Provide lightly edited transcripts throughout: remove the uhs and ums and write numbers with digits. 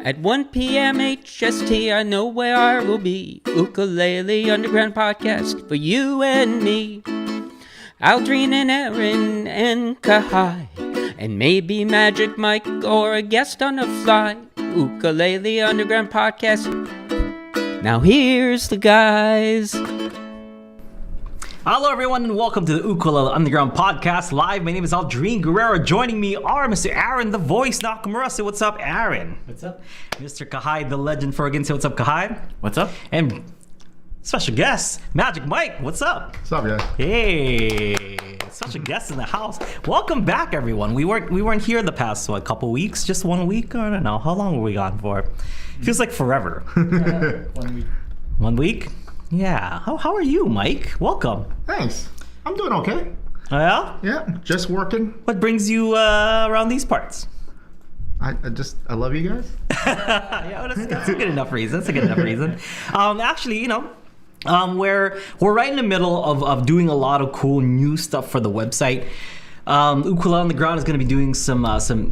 At 1 p.m. HST, I know where I will be. Ukulele Underground Podcast for you and me. Aldrine and Aaron and Kahai. And maybe Magic Mike or a guest on the fly. Ukulele Underground Podcast. Now here's the guys. Hello everyone and welcome to the Ukulele Underground Podcast Live. My name is Aldrine Guerrero. Joining me are Mr. Aaron, the voice Nakamura. Say what's up, Aaron. What's up? Mr. Kahai, the legend Fergan. Say what's up, Kahai. What's up? And special guest, Magic Mike. What's up? What's up, guys? Hey, special guest in the house. Welcome back, everyone. We weren't here the past couple weeks, just 1 week. I don't know. How long were we gone for? Feels like forever. 1 week. 1 week? Yeah. How are you, Mike? Welcome. Thanks. I'm doing okay. Oh, yeah? Yeah, just working. What brings you around these parts? I love you guys. Yeah, that's a good enough reason. That's a good enough reason. Actually, you know, we're right in the middle of doing a lot of cool new stuff for the website. Ukulele on the Ground is going to be doing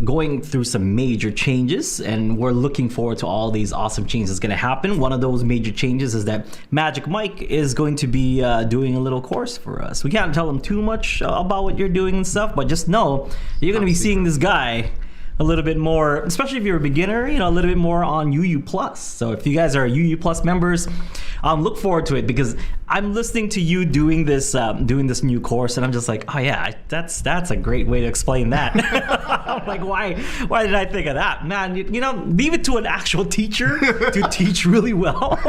going through some major changes, and we're looking forward to all these awesome changes that's going to happen. One of those major changes is that Magic Mike is going to be doing a little course for us. We can't tell him too much about what you're doing and stuff, but just know you're going to be seeing this guy a little bit more, especially if you're a beginner, you know, a little bit more on UU Plus. So if you guys are UU Plus members, look forward to it, because I'm listening to you doing this new course, and I'm just like, oh yeah, that's a great way to explain that. I'm like, why did I think of that, man? You know, leave it to an actual teacher to teach really well.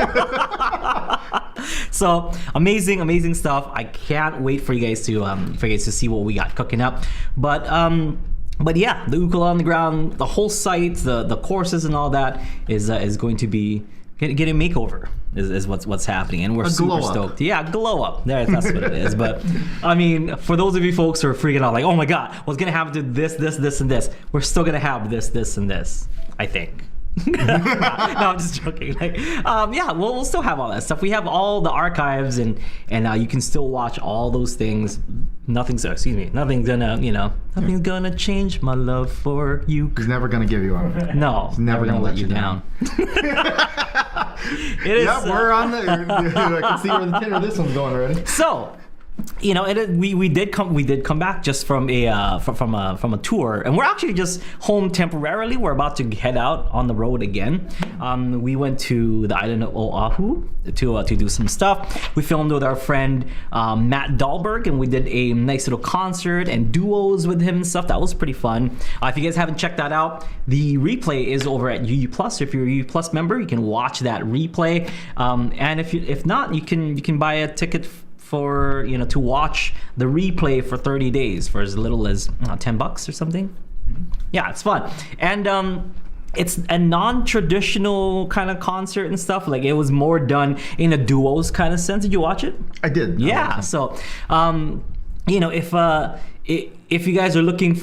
So amazing stuff. I can't wait for you guys to see what we got cooking up, But yeah, the Ukulele on the Ground, the whole site, the courses and all that is going to be getting a makeover. Is what's happening, and we're super stoked. Yeah, glow up. That's what it is. But I mean, for those of you folks who are freaking out, like, oh my god, what's gonna happen to this, and this? We're still gonna have this, and this, I think. No, I'm just joking. Like, yeah, we'll still have all that stuff. We have all the archives, and you can still watch all those things. Nothing's gonna change my love for you. He's never gonna give you up. No, he's never gonna let you down. Yeah, we're on the. I can see where the tenor of this one's going already. So, you know, we did come back just from a tour, and we're actually just home temporarily. We're about to head out on the road again. We went to the island of Oahu to do some stuff. We filmed with our friend Matt Dahlberg, and we did a nice little concert and duos with him and stuff. That was pretty fun. If you guys haven't checked that out, the replay is over at UU Plus. If you're a UU Plus member, you can watch that replay. And if not, you can buy a ticket for, you know, to watch the replay for 30 days for as little as $10 or something. Yeah, it's fun. And it's a non-traditional kind of concert and stuff. Like, it was more done in a duos kind of sense. Did you watch it? I did. Yeah. So, you know, if you guys are looking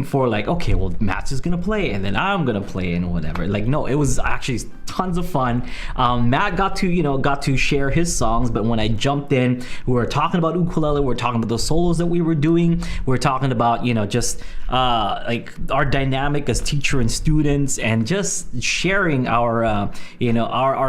for like, okay, well, Matt's is gonna play and then I'm gonna play and whatever. Like, no, it was actually tons of fun. Matt got to share his songs, but when I jumped in, we were talking about ukulele. We were talking about the solos that we were doing. We were talking about, you know, just like our dynamic as teacher and students, and just sharing our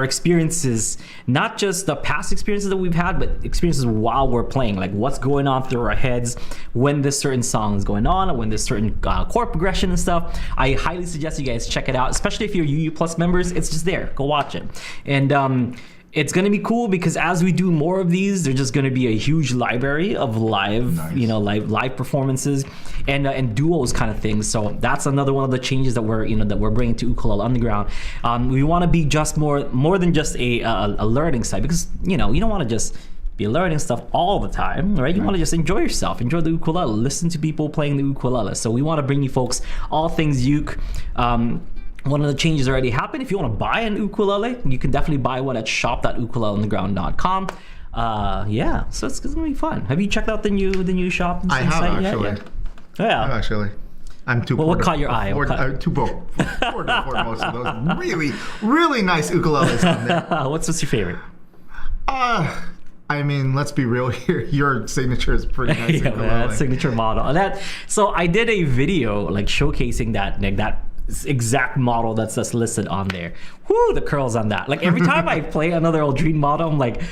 experiences, not just the past experiences that we've had, but experiences while we're playing, like what's going on through our heads when this certain song is going on, or when there's certain chord progression and stuff. I highly suggest you guys check it out, especially if you're UU Plus members. It's just there. Go watch it. And it's going to be cool, because as we do more of these, there's just going to be a huge library of live performances and duos kind of things. So that's another one of the changes that we're bringing to Ukulele Underground. We want to be just more than just a learning site, because you don't want to just be learning stuff all the time, right? You want to just enjoy yourself, enjoy the ukulele, listen to people playing the ukulele. So we want to bring you folks all things uke. One of the changes already happened. If you want to buy an ukulele, you can definitely buy one at shop.ukuleleontheground.com. Yeah, so it's gonna be fun. Have you checked out the new shop? I have, actually. Yet? Yeah. Actually. I'm too poor. What caught your eye? Too poor to afford most of those really nice ukuleles on there. What's your favorite? I mean, let's be real here. Your signature is pretty nice. Yeah, man, that signature model. So I did a video like showcasing that exact model that's listed on there. Whoo, the curls on that. Like every time I play another Aldrine model, I'm like,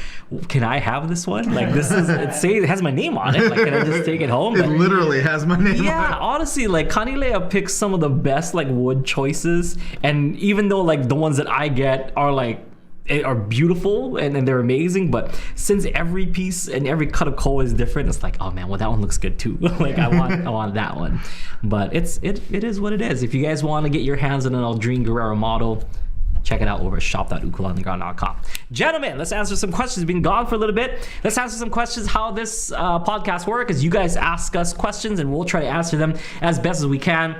can I have this one? Like this is, it has my name on it. Like can I just take it home? It literally has my name on it. Yeah, honestly, like Kanile picks some of the best like wood choices, and even though like the ones that I get are beautiful and they're amazing, but since every piece and every cut of coal is different, it's like, oh man, well that one looks good too. Like I want that one. But it is what it is. If you guys want to get your hands on an Aldrine Guerrero model, check it out over at shop.ukuleleunderground.com. Gentlemen, let's answer some questions. Been gone for a little bit. Let's answer some questions. How this podcast works is you guys ask us questions and we'll try to answer them as best as we can.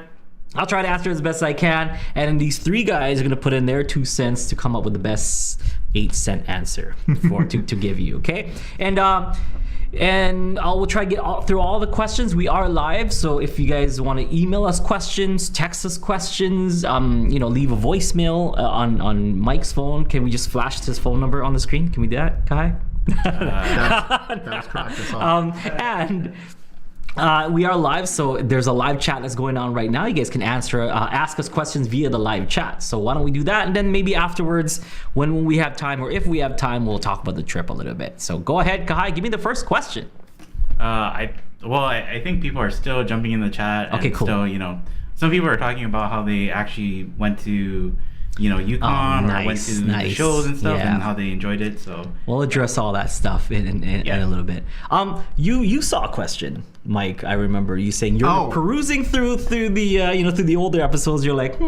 I'll try to answer as best as I can, and then these three guys are going to put in their 2 cents to come up with the best 8-cent answer to give you, okay? And we'll try to get through all the questions. We are live, so if you guys want to email us questions, text us questions, leave a voicemail on Mike's phone. Can we just flash his phone number on the screen? Can we do that, Kai? That's correct. That's all. We are live, so there's a live chat that's going on right now. You guys can ask us questions via the live chat. So why don't we do that, and then maybe afterwards, when we have time, or if we have time, we'll talk about the trip a little bit. So go ahead, Kahai, give me the first question. I think people are still jumping in the chat. Okay, and cool. Still, some people are talking about how they actually went to UKE-CON or went to the shows and stuff, and how they enjoyed it. So we'll address all that stuff in a little bit. You saw a question, Mike. I remember you saying you're perusing through the through the older episodes. You're like,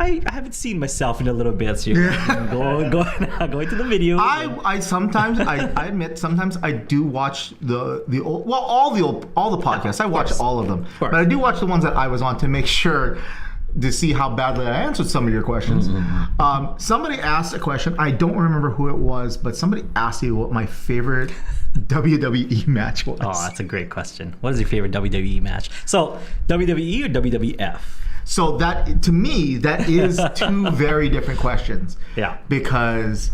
I haven't seen myself in a little bit. So you're going to the video. I sometimes I admit sometimes I do watch the old, well, all the podcasts. I watch all of them, but I do watch the ones that I was on to make sure to see how badly I answered some of your questions. Somebody asked a question. I don't remember who it was, but somebody asked you what my favorite WWE match was. Oh, that's a great question. What is your favorite WWE match? So, WWE or WWF? So that, to me, that is 2 very different questions. Yeah. Because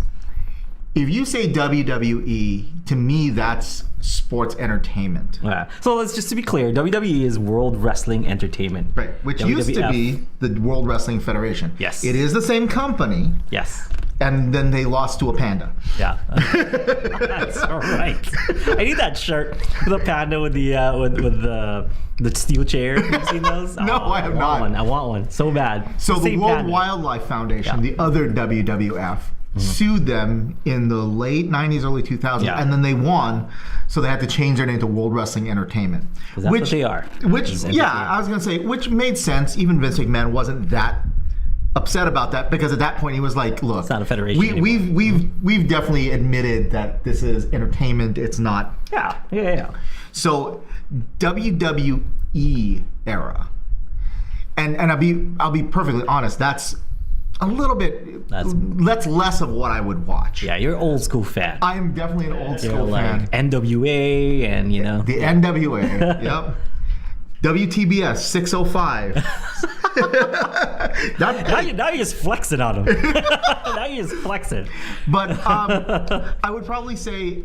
if you say WWE, to me, that's sports entertainment. Yeah. So let's just to be clear, WWE is World Wrestling Entertainment. Right, which used to be the World Wrestling Federation. Yes. It is the same company. Yes. And then they lost to a panda. Yeah. That's all right. I need that shirt. The panda with the steel chair. Have you seen those? No, I have not. I want one so bad. So the World panda. Wildlife Foundation, the other WWF, sued them in the late 90s, early 2000s, and then they won, so they had to change their name to World Wrestling Entertainment. That's what they are. I was going to say, which made sense. Even Vince McMahon wasn't that upset about that, because at that point he was like, look, it's not a federation we've definitely admitted that this is entertainment, it's not. Yeah. So WWE era, and I'll be perfectly honest, that's a little bit, that's less of what I would watch. Yeah, you're an old school fan. I am definitely an old school fan. NWA and the NWA. Yep. WTBS 605. Now you're just flexing on them. Now you're just flexing. But I would probably say, in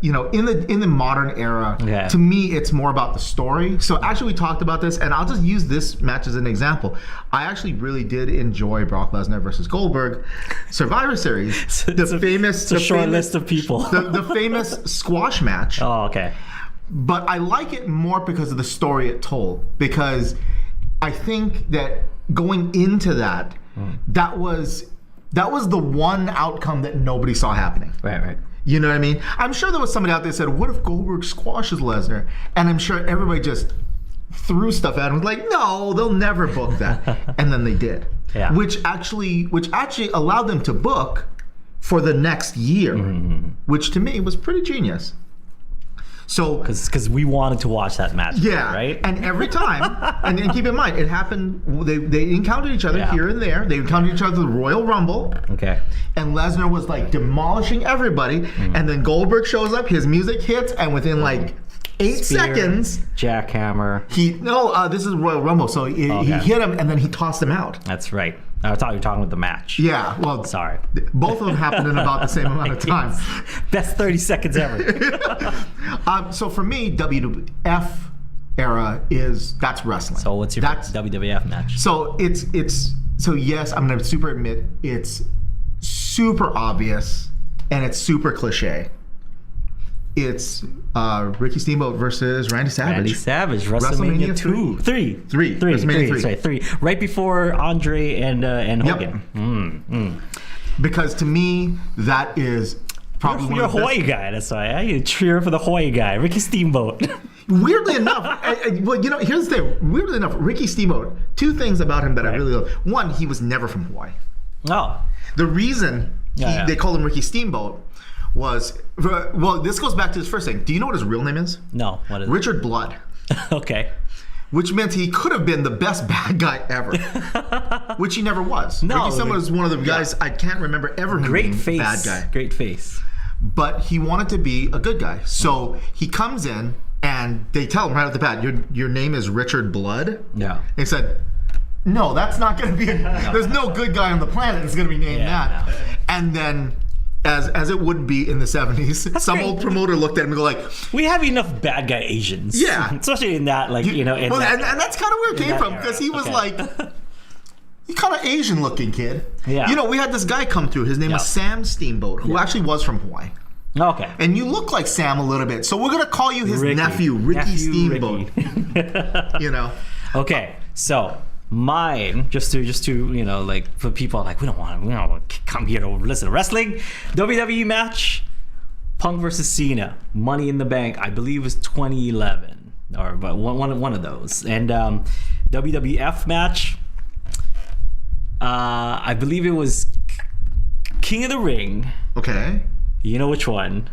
the modern era, to me, it's more about the story. So actually, we talked about this, and I'll just use this match as an example. I actually really did enjoy Brock Lesnar versus Goldberg Survivor Series. It's a short list of people. The famous squash match. Oh, okay. But I like it more because of the story it told. Because I think that going into that, that was the one outcome that nobody saw happening. Right. You know what I mean? I'm sure there was somebody out there that said, what if Goldberg squashes Lesnar? And I'm sure everybody just threw stuff at him. Was like, no, they'll never book that. And then they did. Yeah. Which actually allowed them to book for the next year, which to me was pretty genius. So, because we wanted to watch that match, right? And every time, and keep in mind, it happened. They encountered each other here and there. They encountered each other at the Royal Rumble. Okay. And Lesnar was like demolishing everybody, and then Goldberg shows up. His music hits, and within like 8 seconds, jackhammer. This is Royal Rumble, so he hit him, and then he tossed him out. That's right. I thought you were talking about the match. Yeah, well, sorry. Both of them happened in about the same amount of time. Best 30 seconds ever. So for me, WWF era that's wrestling. So what's your WWF match? So so yes, I'm gonna super admit it's super obvious and it's super cliche. It's Ricky Steamboat versus Randy Savage. WrestleMania 3. WrestleMania 3. Right before Andre and Hogan. Yep. Because to me, that is probably you're a Hawaii guy. That's why you cheer for the Hawaii guy, Ricky Steamboat. Weirdly enough, well, here's the thing. Weirdly enough, Ricky Steamboat, two things about him that I really love. One, he was never from Hawaii. Oh. The reason they called him Ricky Steamboat was, well, this goes back to his first thing. Do you know what his real name is? No. What is Richard Blood. Okay. Which meant he could have been the best bad guy ever, which he never was. No, Ricky Steamboat was one of the guys I can't remember ever being bad guy. Great face. But he wanted to be a good guy, so he comes in and they tell him right off the bat, "Your name is Richard Blood." Yeah. He said, "No, that's not going to be. There's no good guy on the planet that's going to be named that." No. And then, as it would be in the 70s, some old promoter looked at him and go like, "We have enough bad guy Asians." Yeah, especially in that, like and that's kind of where it came from because he was like, he kind of Asian looking kid. Yeah. We had this guy come through. His name was Sam Steamboat, who actually was from Hawaii. Okay. And you look like Sam a little bit, so we're gonna call you his nephew, Ricky Steamboat. Ricky. Okay, so mine, just to like for people like we don't want to come here to listen to wrestling. WWE match, Punk versus Cena, Money in the Bank. I believe it was 2011 but one of those. And WWF match, I believe it was King of the Ring. Okay. You know which one?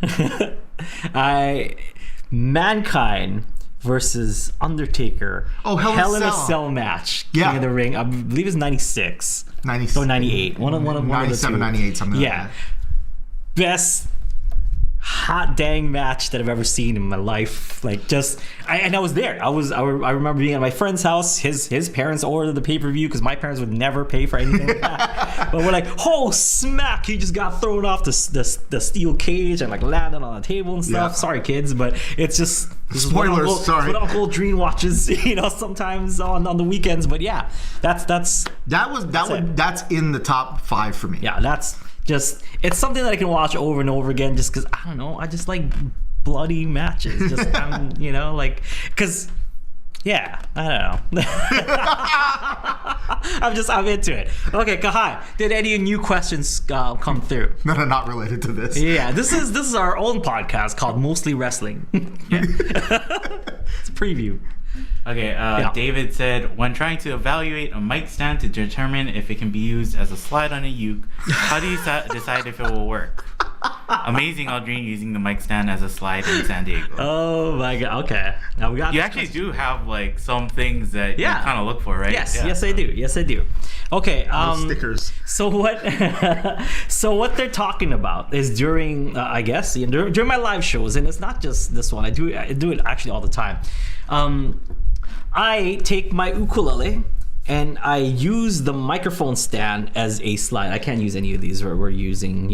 Mankind versus Undertaker. Oh, Hell in a Cell match. Yeah. King of the Ring. I believe it's 96. 96. Or 98. One of 97, 98, something like that. Best hot dang match that I've ever seen in my life. Like I was there. I remember being at my friend's house. His parents ordered the pay-per-view because my parents would never pay for anything like that. But we're like, oh smack! He just got thrown off the steel cage and like landed on the table and stuff. Yeah. Sorry kids, but it's just spoilers. Sorry. What Uncle Aldrine watches, sometimes on the weekends. But yeah, that's in the top 5 for me. Yeah, that's. It's something that I can watch over and over again just because, I don't know, I just like bloody matches. Just, because, yeah, I don't know. I'm into it. Okay, Kahai, did any new questions come through? That are not related to this. Yeah, this is our own podcast called Mostly Wrestling. It's a preview. Okay, David said, when trying to evaluate a mic stand to determine if it can be used as a slide on a uke, how do you decide if it will work? Amazing Aldrine using the mic stand as a slide in San Diego. Oh my god, okay. Now we got you actually do have like some things that you kind of look for, right? Yes I do. Okay, stickers. So what they're talking about is during during my live shows, and it's not just this one. I do it actually all the time. I take my ukulele and I use the microphone stand as a slide. I can't use any of these. We're using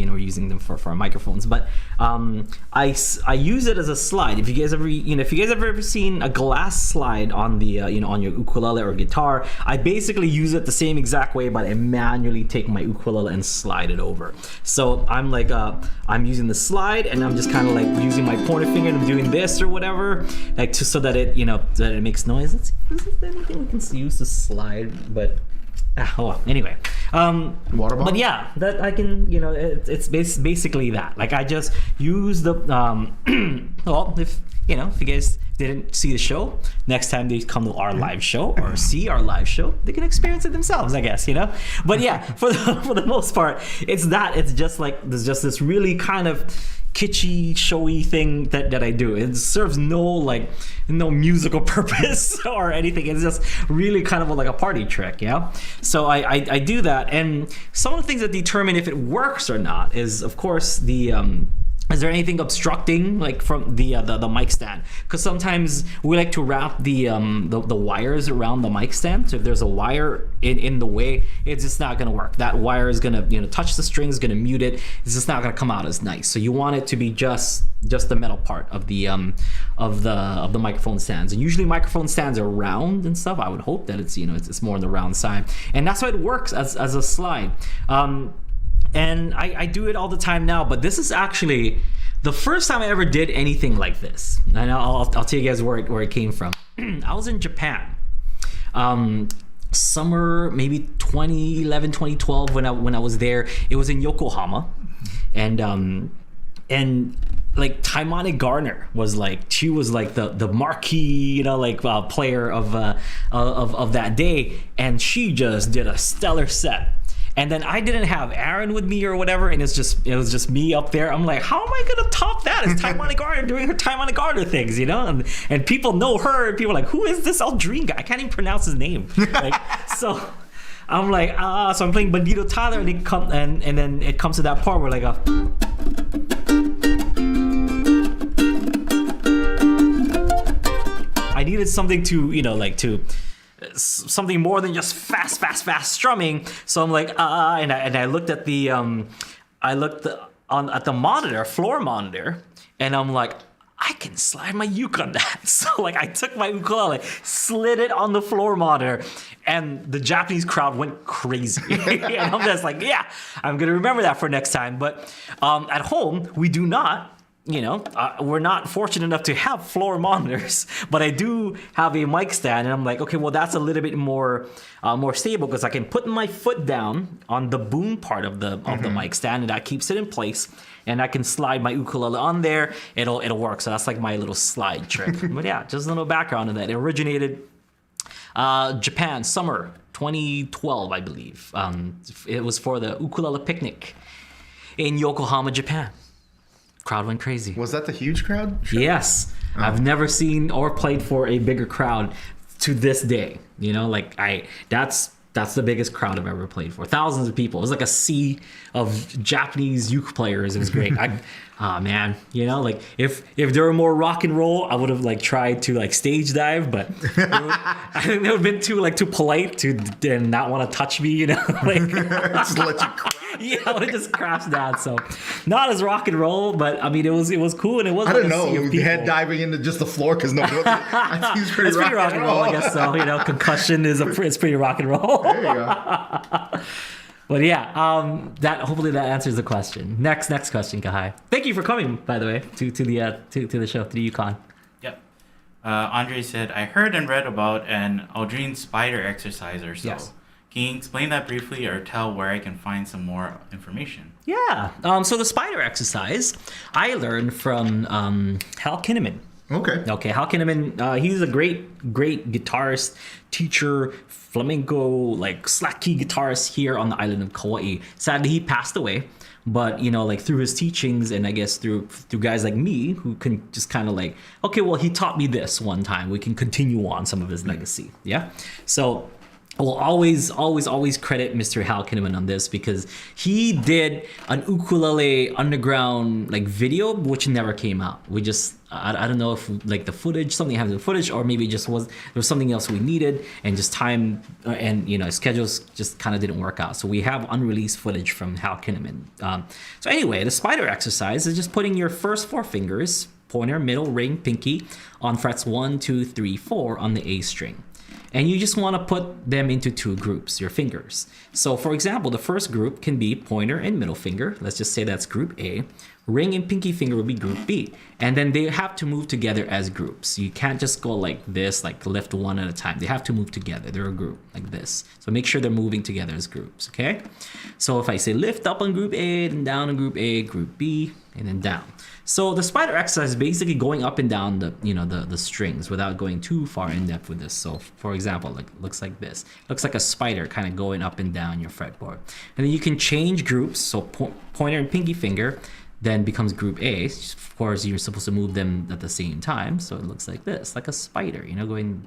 them for our microphones, but I use it as a slide. If you guys ever seen a glass slide on the on your ukulele or guitar, I basically use it the same exact way, but I manually take my ukulele and slide it over. So I'm like I'm using the slide and I'm just kind of like using my pointer finger and I'm doing this or whatever, like so that it that it makes noise. Let's see, is there anything we can use to slide? But anyway, water bottle. But yeah, that I can, it's basically that. Like I just use the well, if you guys didn't see the show, next time they come to our live show or see our live show, they can experience it themselves, I guess, But yeah, for the most part, it's that. It's just like there's just this really kind of kitschy, showy thing that I do. It serves no musical purpose or anything. It's just really kind of like a party trick, So I do that, and some of the things that determine if it works or not is, of course, the Is there anything obstructing like from the mic stand? Because sometimes we like to wrap the wires around the mic stand. So if there's a wire in the way, it's just not gonna work. That wire is gonna touch the strings, gonna mute it. It's just not gonna come out as nice. So you want it to be just the metal part of the microphone stands. And usually microphone stands are round and stuff. I would hope that it's more on the round side, and that's why it works as a slide. And I do it all the time now, but this is actually the first time I ever did anything like this. And I'll tell you guys where it came from. I was in Japan, summer maybe 2011, 2012 when I was there. It was in Yokohama, and like Taimane Garner was like the marquee player of that day, and she just did a stellar set. And then I didn't have Aaron with me or whatever, and it was just me up there. I'm like, how am I gonna top that? It's Taimane Garner doing her Taimane Garner things, and people know her, and people are like, who is this Aldrine guy? I can't even pronounce his name. So I'm like, so I'm playing Bandito Tyler, and then it comes to that part where I needed something to something more than just fast strumming. So I'm like, and I looked at the at the monitor, floor monitor, and I'm like, I can slide my uke on that. So I took my ukulele, slid it on the floor monitor, and the Japanese crowd went crazy. And I'm just like, yeah, I'm gonna remember that for next time. But at home, we do not. We're not fortunate enough to have floor monitors, but I do have a mic stand, and I'm like, okay, well, that's a little bit more stable because I can put my foot down on the boom part of the mic stand, and that keeps it in place, and I can slide my ukulele on there. It'll work. So that's like my little slide trick. But yeah, just a little background on that. It originated Japan, summer 2012, I believe. It was for the ukulele picnic in Yokohama, Japan. Crowd went crazy. Was that the huge crowd? Sure. Yes. Oh. I've never seen or played for a bigger crowd to this day. That's the biggest crowd I've ever played for. Thousands of people. It was like a sea of Japanese uke players. It was great. Man, if there were more rock and roll, I would have tried to stage dive, but I think they would have been too polite to not want to touch me, just let you crash. Yeah, I would have just crashed down. So not as rock and roll, but I mean it was cool, and it was. I don't know, head diving into just the floor because nobody else. I think it's pretty rock and roll. I guess so. Concussion is it's pretty rock and roll. There you go. But yeah, hopefully that answers the question. Next question, Kahai. Thank you for coming, by the way, to the show, to the UKE-CON. Yep. Andre said, I heard and read about an Aldrine spider exercise or so. Yes. Can you explain that briefly or tell where I can find some more information? Yeah. So the spider exercise I learned from Hal Kinnaman. Okay. Hal Kinnaman, he's a great guitarist, teacher, flamenco, slack key guitarist here on the island of Kauai. Sadly, he passed away, but through his teachings, and I guess through guys like me who can just kind of okay, well, he taught me this one time. We can continue on some of his legacy. Yeah. So I will always credit Mr. Hal Kinnaman on this because he did an ukulele underground video which never came out. We just I don't know if the footage, something happened to the footage, or maybe there was something else we needed, and just time and schedules just kind of didn't work out. So we have unreleased footage from Hal Kinnaman. So anyway, the spider exercise is just putting your first four fingers, pointer, middle, ring, pinky, on frets 1, 2, 3, 4 on the A string. And you just want to put them into two groups, your fingers. So for example, the first group can be pointer and middle finger. Let's just say that's group A. Ring and pinky finger will be group B. And then they have to move together as groups. You can't just go like this, lift one at a time. They have to move together. They're a group like this. So make sure they're moving together as groups, okay? So if I say lift up on group A, then down on group A, group B, and then down. So the spider exercise is basically going up and down the strings without going too far in depth with this. So for example, looks like this. Looks like a spider kind of going up and down your fretboard. And then you can change groups. So pointer and pinky finger then becomes group A. Of course, you're supposed to move them at the same time. So it looks like this, like a spider, going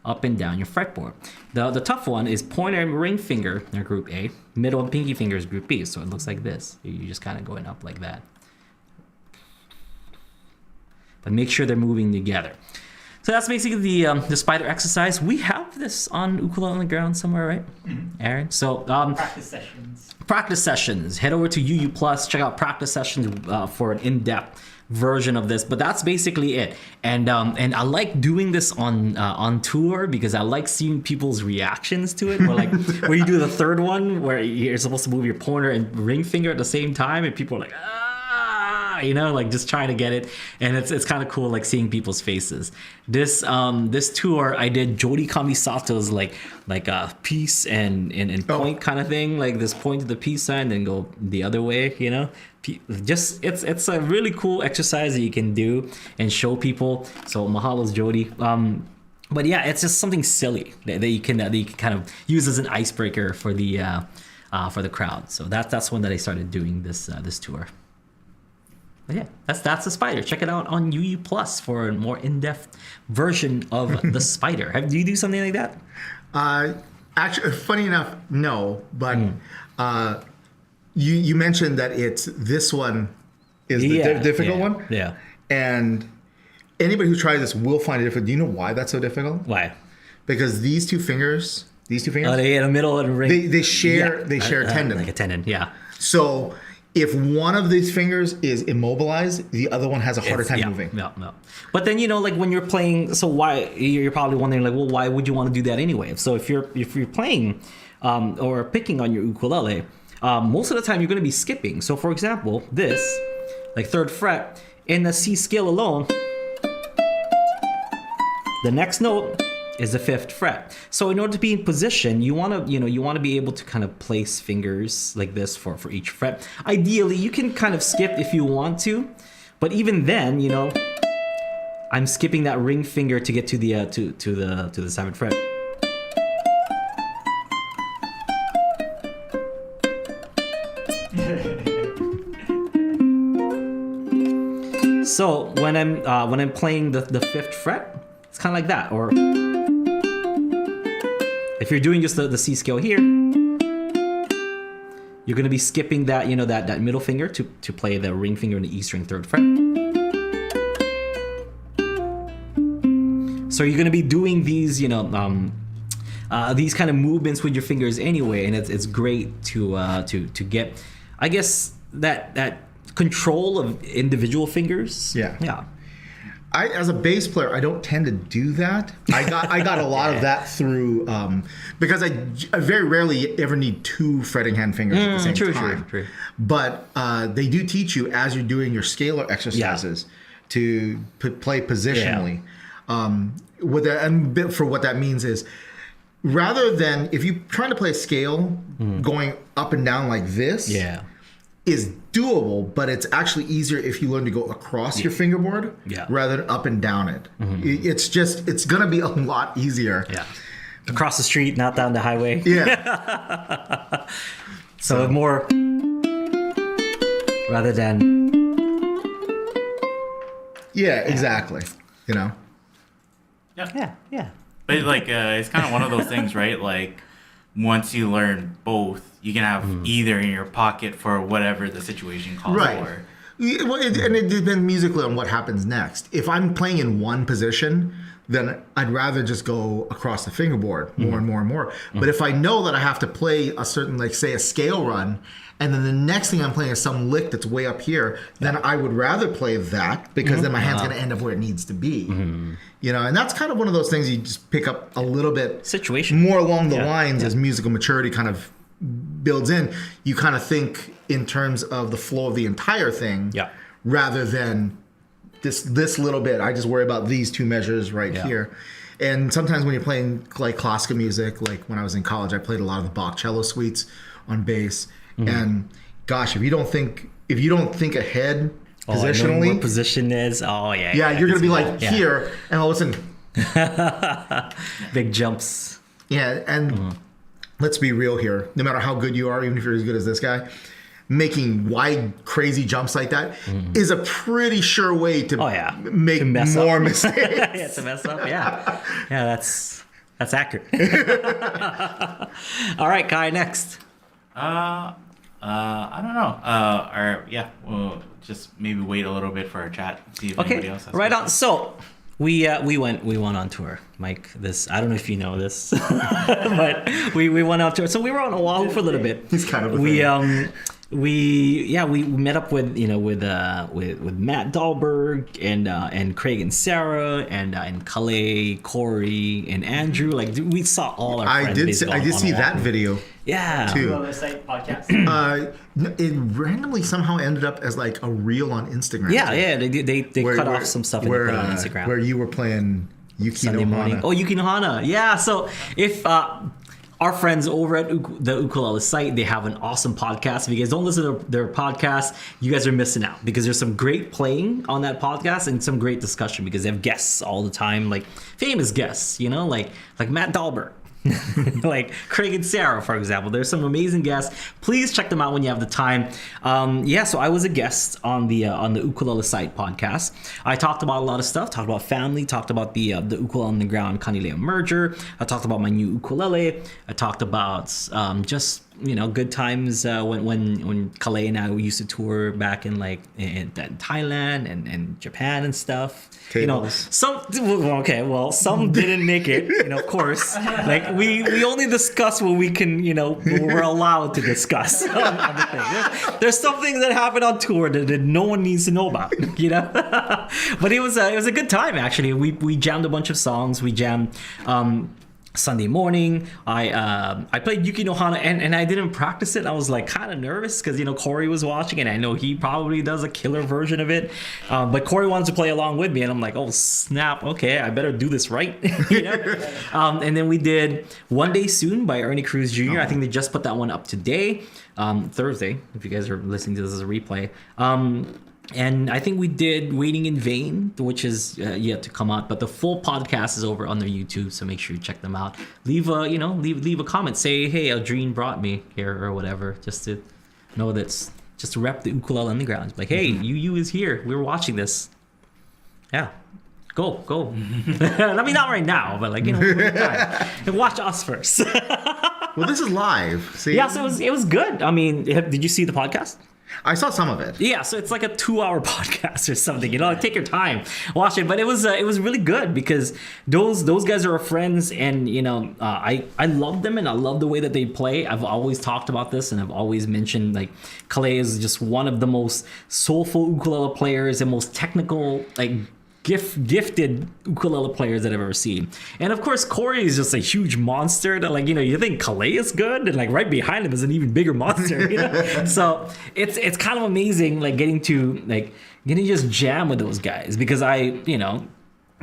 up and down your fretboard. The tough one is pointer and ring finger, they're group A. Middle and pinky finger is group B. So it looks like this. You're just kind of going up like that. but make sure they're moving together. So that's basically the spider exercise. We have this on Ukulele on the Ground somewhere, right, Aaron? So practice sessions. Head over to UU Plus. Check out practice sessions for an in-depth version of this. But that's basically it. And I like doing this on tour because I like seeing people's reactions to it. Where you do the third one where you're supposed to move your pointer and ring finger at the same time, and people are like, just trying to get it, and it's kind of cool, like seeing people's faces. This tour I did Jody Kamisato's like a piece and point kind of thing, like this point to the peace sign, then go the other way. Just it's a really cool exercise that you can do and show people. So mahalo's Jody. But yeah, it's just something silly that you can kind of use as an icebreaker for the crowd. So that's one that I started doing this tour. But yeah, that's the spider. Check it out on UU Plus for a more in-depth version of the spider. Do you do something like that? Actually, funny enough, no. But you mentioned that this one is the difficult one. Yeah. And anybody who tries this will find it difficult. Do you know why that's so difficult? Why? Because these two fingers. Oh, they in the middle of the ring. They share a tendon. Like a tendon, yeah. So if one of these fingers is immobilized, the other one has a harder time moving. No. But then like when you're playing, so why you're probably wondering like, well, why would you want to do that anyway? So if you're playing or picking on your ukulele, most of the time you're going to be skipping. So for example, this like third fret in the C scale alone, the next note is the 5th fret. So in order to be in position, you want to be able to kind of place fingers like this for each fret. Ideally, you can kind of skip if you want to, but even then, I'm skipping that ring finger to get to the to the 7th fret. So when I'm playing the 5th fret, it's kind of like that. Or if you're doing just the C scale here, you're going to be skipping that that middle finger to play the ring finger in the E string 3rd fret. So you're going to be doing these these kind of movements with your fingers anyway, and it's great to get, I guess, that control of individual fingers. Yeah. As a bass player, I don't tend to do that. I got a lot of that through because I very rarely ever need 2 fretting hand fingers at the same time. True. But they do teach you as you're doing your scalar exercises to play positionally. For what that means is, rather than if you're trying to play a scale going up and down like this, is doable, but it's actually easier if you learn to go across your fingerboard rather than up and down it. It's gonna be a lot easier. Across the street, not down the highway. So more rather than exactly. Yeah. But it's kind of one of those things, right? Like once you learn both, you can have either in your pocket for whatever the situation calls for. Well, and it depends musically on what happens next. If I'm playing in one position, then I'd rather just go across the fingerboard more and more and more. But if I know that I have to play a certain, like say a scale run, and then the next thing I'm playing is some lick that's way up here, then I would rather play that because then my hand's going to end up where it needs to be. And that's kind of one of those things you just pick up a little bit situation more along the lines as musical maturity kind of builds in. You kind of think in terms of the flow of the entire thing rather than this little bit. I just worry about these 2 measures right here. And sometimes when you're playing like classical music, like when I was in college, I played a lot of the Bach cello suites on bass. And gosh, if you don't think ahead positionally, what position is, you're gonna be like here, and all of a sudden, big jumps. And let's be real here. No matter how good you are, even if you're as good as this guy, making wide, crazy jumps like that is a pretty sure way to make more mistakes. To mess up. That's accurate. All right, Kai, next. I don't know. We'll just maybe wait a little bit for our chat. See if anybody else has right on. questions. So we went on tour, Mike. This, I don't know if you know this, but we went on tour. So we were on Oahu for a little bit. He's kind of a we met up with Matt Dahlberg and Craig and Sarah and Kanile, Corey and Andrew. Like we saw all our friends. I did see that video. Yeah. Too. Ukulele site podcast. It randomly somehow ended up as like a reel on Instagram. Yeah. They cut off some stuff and they put it on Instagram. Where you were playing Sunday morning. Oh, UKE-CON. Yeah. So if our friends over at the Ukulele site, they have an awesome podcast. If you guys don't listen to their podcast, you guys are missing out because there's some great playing on that podcast and some great discussion because they have guests all the time, like famous guests, like Matt Dahlberg. Like Craig and Sarah, for example. There's some amazing guests. Please check them out when you have the time. So I was a guest on the Ukulele Site podcast. I talked about a lot of stuff. Talked about family. Talked about the Ukulele on the Ground Kanile merger. I talked about my new ukulele. I talked about just good times when Kalei and I used to tour back in in Thailand and Japan and stuff. Cables. Some didn't make it, of course. Like we only discuss what we can, we're allowed to discuss on the thing. There's some things that happen on tour that no one needs to know about, But it was a good time actually. We jammed a bunch of songs. We jammed Sunday morning. I played Yuki no Hana and I didn't practice it. I was like kind of nervous because Corey was watching and I know he probably does a killer version of it. But Corey wanted to play along with me and I'm like, oh snap, okay, I better do this right. And then we did One Day Soon by Ernie Cruz Jr. I think they just put that one up today, Thursday, if you guys are listening to this as a replay. And I think we did Waiting in Vain, which is yet to come out, but the full podcast is over on their YouTube, so make sure you check them out. Leave a comment, say, hey, Aldrine brought me here or whatever, just to know that's just to rep the ukulele on the ground. Like, hey, you is here. We were watching this. Yeah. Go. I mean, not right now, but and watch us first. Well, this is live. See? Yeah, so it was good. I mean, did you see the podcast? I saw some of it. Yeah, so it's like a 2-hour podcast or something. Take your time, watch it. But it was really good because those guys are our friends, and I love them and I love the way that they play. I've always talked about this, and I've always mentioned Kalei is just one of the most soulful ukulele players and most technical gifted ukulele players that I've ever seen. And of course, Corey is just a huge monster that you think Kalei is good, and right behind him is an even bigger monster. So it's kind of amazing getting to just jam with those guys because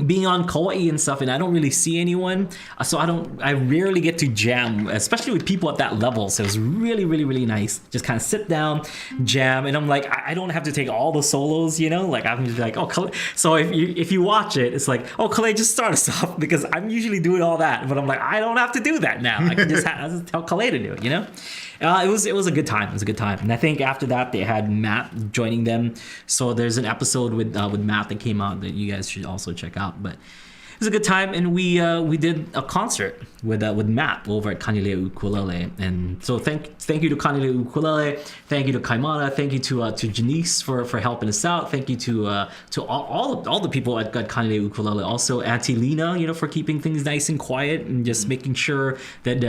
being on Kauai and stuff, and I don't really see anyone, so I rarely get to jam, especially with people at that level. So it was really, really, really nice. Just kind of sit down, jam, and I'm like, I don't have to take all the solos, I'm just like, oh, Kalei. So if you watch it, it's like, oh, Kalei, just start us off because I'm usually doing all that, but I'm like, I don't have to do that now. I can just tell Kalei to do it, It was a good time. It was a good time, and I think after that they had Matt joining them. So there's an episode with Matt that came out that you guys should also check out. But it was a good time, and we did a concert with Matt over at Kanile Ukulele. And so thank you to Kanile Ukulele, thank you to Kaimana, thank you to Janice for helping us out. Thank you to all the people at Kanile Ukulele. Also Auntie Lena, for keeping things nice and quiet and just making sure that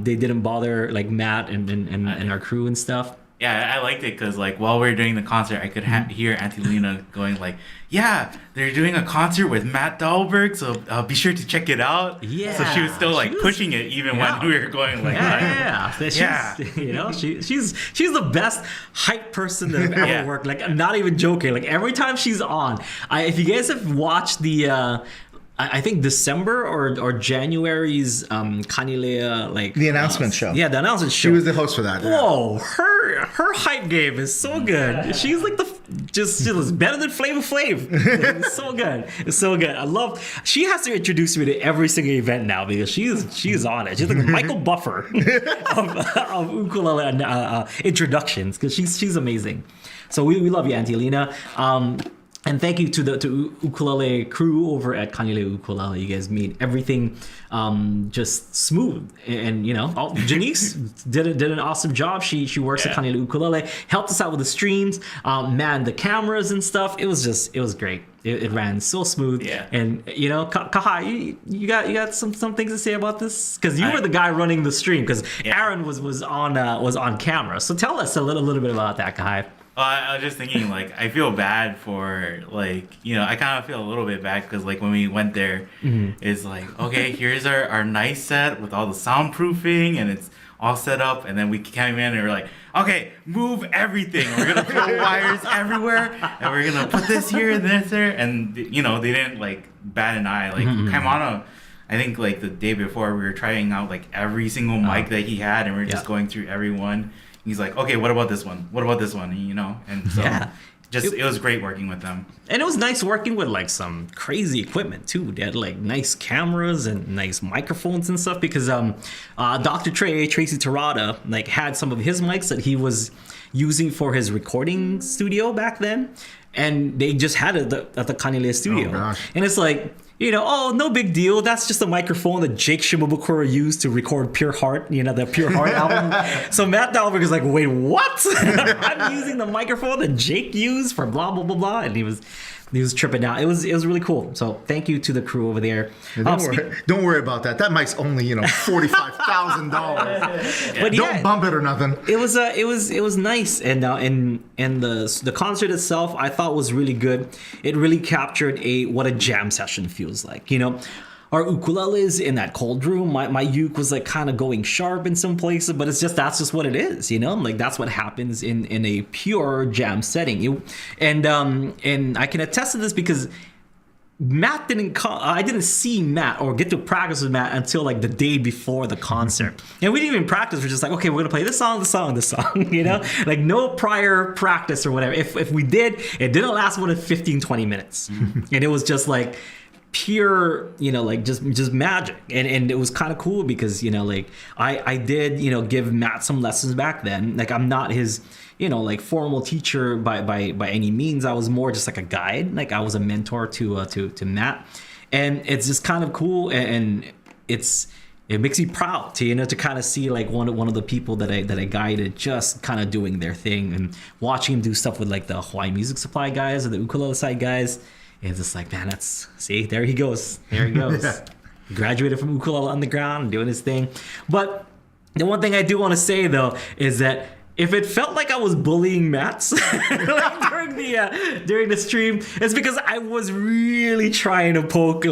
they didn't bother Matt and our crew and stuff. Yeah, I liked it because while we were doing the concert, I could hear Auntie Lena going yeah, they're doing a concert with Matt Dahlberg, so be sure to check it out. Yeah. So she was still pushing it even when we were going She's the best hype person that I've ever worked. I'm not even joking. Every time she's on, if you guys have watched the I think December or January's Kanile the announcement show. Yeah, the announcement show. She was the host for that. Whoa, her hype game is so good. She's just better than Flavor Flav. It's so good. It's so good. She has to introduce me to every single event now because she's on it. She's like the Michael Buffer of ukulele introductions because she's amazing. So we love you, Auntie Lena. And thank you to the ukulele crew over at Kanile Ukulele. You guys made everything just smooth. And Janice did an awesome job. She works at Kanile Ukulele, helped us out with the streams, manned the cameras and stuff. It was great. It ran so smooth. Yeah. And Kahai, you got some things to say about this? Because you were the guy running the stream. Because Aaron was on camera. So tell us a little bit about that, Kahai. I was just thinking, like, I feel bad for, like, I kind of feel a little bit bad because, like, when we went there, it's like, okay, here's our nice set with all the soundproofing and it's all set up. And then we came in and we're like, okay, move everything. We're going to throw wires everywhere and we're going to put this here and this there. And, they didn't, like, bat an eye. Like, Kaimana, I think, like, the day before, we were trying out, like, every single mic that he had and we were just going through every one. He's like, okay, what about this one? What about this one? And so it was great working with them. And it was nice working with like some crazy equipment too. They had like nice cameras and nice microphones and stuff because Dr. Tracy Terada, like had some of his mics that he was using for his recording studio back then. And they just had it at the Kanile studio. Oh, gosh. And it's like, no big deal. That's just a microphone that Jake Shimabukuro used to record Pure Heart, the Pure Heart album. So Matt Dahlberg is like, wait, what? I'm using the microphone that Jake used for blah, blah, blah, blah. And he was tripping out. It was really cool. So thank you to the crew over there. Don't worry about that. That mic's only $45,000. But don't bump it or nothing. It was nice, and the concert itself I thought was really good. It really captured what a jam session feels like. Our ukuleles in that cold room, my uke was like kind of going sharp in some places, but that's just what it is, like that's what happens in a pure jam setting. And I can attest to this because Matt I didn't see Matt or get to practice with Matt until like the day before the concert. And we didn't even practice. We're just like, okay, we're gonna play this song, like no prior practice or whatever. If we did, it didn't last more than 15-20 minutes. And it was just like pure, like just magic. And it was kind of cool because, like I did, give Matt some lessons back then. Like I'm not his, like formal teacher by any means. I was more just like a guide. Like I was a mentor to Matt. And it's just kind of cool and it makes me proud to to kind of see like one of the people that I guided just kind of doing their thing and watching him do stuff with like the Hawaii Music Supply guys or the ukulele side guys. It's just like, man, there he goes. He graduated from Ukulele Underground and doing his thing. But the one thing I do want to say, though, is that if it felt like I was bullying Matt during the stream, it's because I was really trying to poke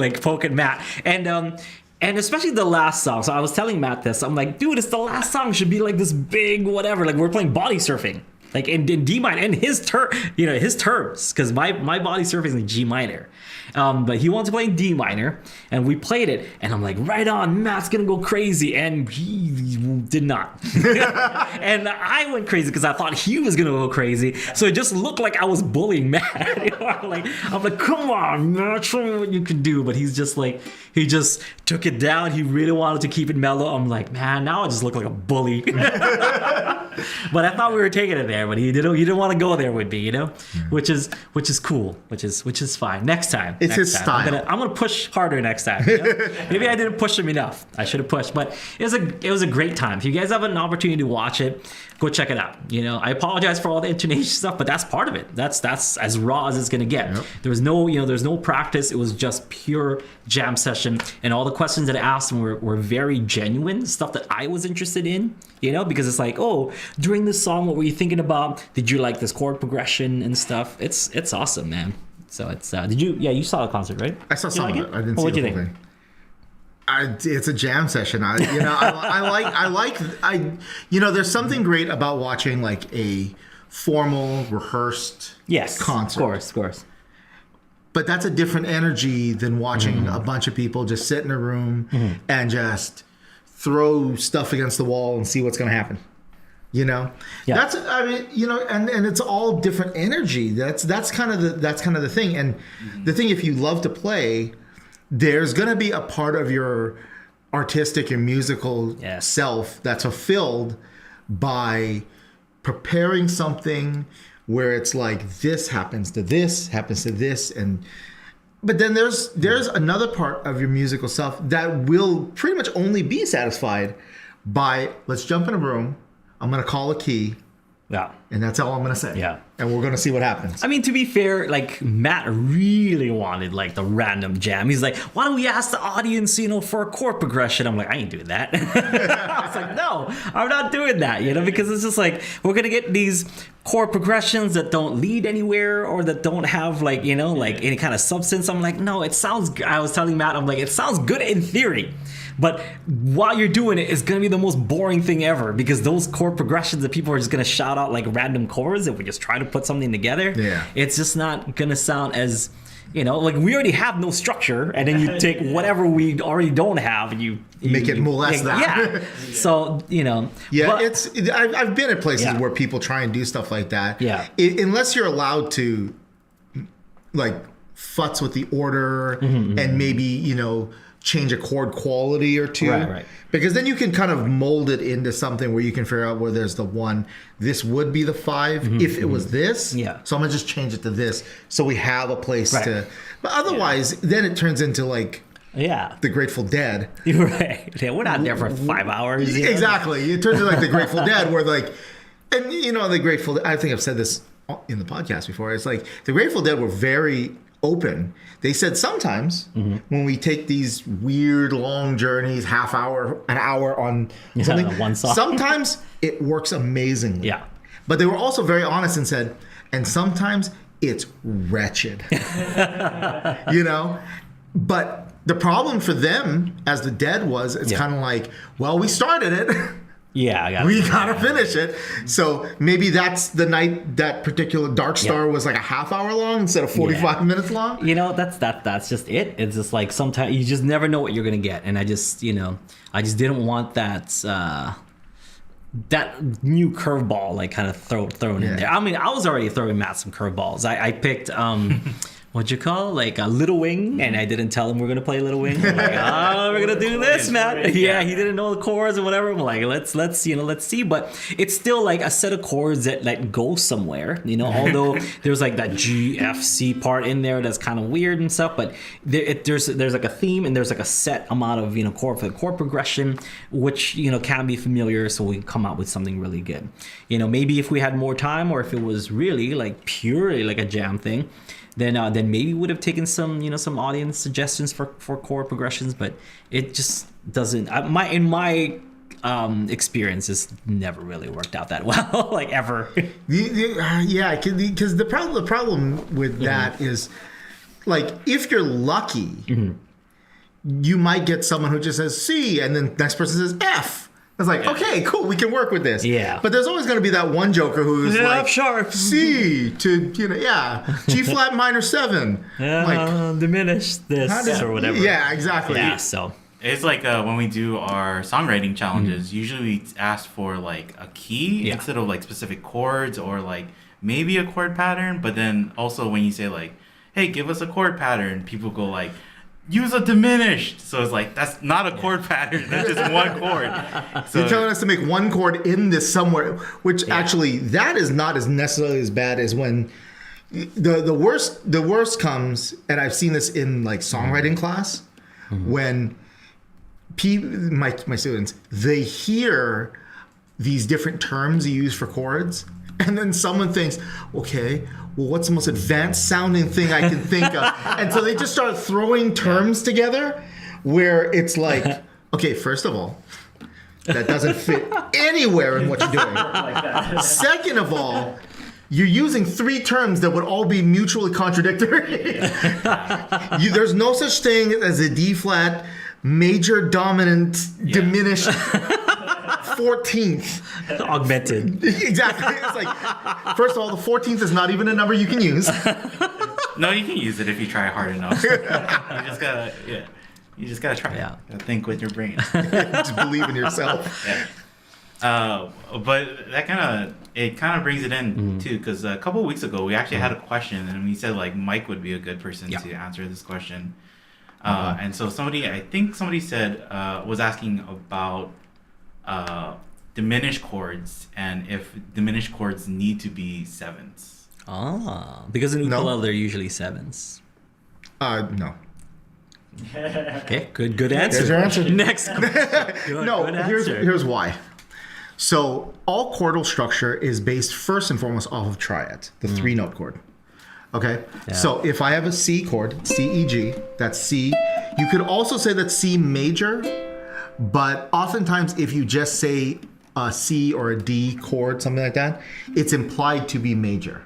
at Matt. And especially the last song. So I was telling Matt this. I'm like, dude, it's the last song. It should be like this big whatever. Like we're playing body surfing. Like in D minor and his terms, because my body surfing is in G minor, but he wanted to play in D minor, and we played it, and I'm like, right on, Matt's gonna go crazy, and he did not, and I went crazy because I thought he was gonna go crazy, so it just looked like I was bullying Matt. I'm like, come on, Matt, show me what you can do, but he just took it down. He really wanted to keep it mellow. I'm like, man, now I just look like a bully. But I thought we were taking it there, but he didn't want to go there with me, which is cool, which is fine. Next time, it's his style. I'm gonna push harder next time. Maybe I didn't push him enough. I should have pushed, but it was a great time. If you guys have an opportunity to watch it, go check it out. I apologize for all the intonation stuff, but that's part of it. That's as raw as it's gonna get. Yep. There was no practice. It was just pure jam session, and all the questions that I asked him were very genuine, stuff that I was interested in. Because it's like, oh, during this song, what were you thinking about? Did you like this chord progression and stuff? It's awesome, man. So it's you saw the concert, right? I saw some of it. I didn't see what'd the you whole think? thing. It's a jam session. There's something great about watching like a formal rehearsed concert. Of course. But that's a different energy than watching a bunch of people just sit in a room and just throw stuff against the wall and see what's going to happen. That's and it's all different energy. That's kind of the thing. And the thing, if you love to play, there's going to be a part of your artistic and musical self that's fulfilled by preparing something, where it's like this happens to this, but then there's another part of your musical self that will pretty much only be satisfied by, let's jump in a room, I'm going to call a key, Yeah. and that's all I'm going to say. Yeah. And we're going to see what happens. I mean, to be fair, like Matt really wanted like the random jam. He's like, why don't we ask the audience, for a chord progression? I'm like, I ain't doing that. It's like, no, I'm not doing that, because it's just like, we're going to get these chord progressions that don't lead anywhere or that don't have like, like any kind of substance. I'm like, no, I was telling Matt, I'm like, it sounds good in theory. But while you're doing it, it's going to be the most boring thing ever because those chord progressions that people are just going to shout out like random chords if we just try to put something together. Yeah. It's just not going to sound as, like we already have no structure and then you take whatever we already don't have and you make it more or less that. Yeah. So, Yeah, but, I've been at places where people try and do stuff like that. Yeah. Unless you're allowed to like futz with the order and maybe, change a chord quality or two. Right. Because then you can kind of mold it into something where you can figure out where there's the 1. This would be the 5 if it was this. Yeah. So I'm going to just change it to this. So we have a place to... But otherwise, then it turns into like... Yeah. The Grateful Dead. Right. Yeah, we're not there for 5 hours. Exactly. It turns into like the Grateful Dead where like... And the Grateful... I think I've said this in the podcast before. It's like the Grateful Dead were very open. They said sometimes when we take these weird long journeys, an hour on something, one song. sometimes it works amazingly. Yeah. But they were also very honest and said, and sometimes it's wretched. But the problem for them as the Dead was, it's kind of like, well, we started it. Yeah, we gotta finish it. So maybe that's the night that particular Dark Star was like a half hour long instead of 45 minutes long. That's just it. It's just like sometimes you just never know what you're gonna get, and I just didn't want that new curveball like kind of thrown in there. I mean, I was already throwing Matt some curveballs. I picked what'd you call like a Little Wing, and I didn't tell him we're gonna play Little Wing. I'm like, we're gonna do this, Matt. Yeah, he didn't know the chords or whatever. I'm like, let's see. But it's still like a set of chords that go somewhere. Although there's like that G F C part in there that's kind of weird and stuff. But there's like a theme and there's like a set amount of chord for the chord progression, which can be familiar. So we can come out with something really good. Maybe if we had more time or if it was really like purely like a jam thing. Then maybe would have taken some some audience suggestions for chord progressions, but it just doesn't. In my experience, it's never really worked out that well, like ever. Yeah, because the problem with that is, like, if you're lucky, you might get someone who just says C, and then the next person says F. It's like, okay, cool, we can work with this. Yeah. But there's always going to be that one joker who's like, sharp. C to, G flat minor 7. Like, diminished this or whatever. Yeah, exactly. Yeah, so. It's like when we do our songwriting challenges, usually we ask for like a key instead of like specific chords or like maybe a chord pattern. But then also when you say like, hey, give us a chord pattern, people go like, use a diminished. So it's like, that's not a chord pattern. That's just one chord. So you're telling us to make one chord in this somewhere, which actually that is not as necessarily as bad as when the worst comes, and I've seen this in like songwriting class, when my students, they hear these different terms you use for chords, and then someone thinks, okay, well, what's the most advanced sounding thing I can think of? And so they just start throwing terms together where it's like, okay, first of all, that doesn't fit anywhere in what you're doing. Second of all, you're using 3 terms that would all be mutually contradictory. There's no such thing as a D flat major dominant diminished 14th. Augmented. Exactly. It's like, first of all, the 14th is not even a number you can use. No, you can use it if you try hard enough. You just gotta try. Yeah. Gotta think with your brain. Just believe in yourself. But that kind of brings it in too, because a couple of weeks ago we actually had a question, and we said like Mike would be a good person to answer this question. And so somebody said was asking about diminished chords and if diminished chords need to be sevenths. Because in No. ukulele they're usually sevens. No. Okay, good answer. There's your answer. Next question. No, Good here's answer. here's why. So all chordal structure is based first and foremost off of triads, the 3-note chord. Okay? Yeah. So if I have a C chord, C, E, G, that's C. You could also say that's C major, but oftentimes if you just say a C or a D chord, something like that, it's implied to be major.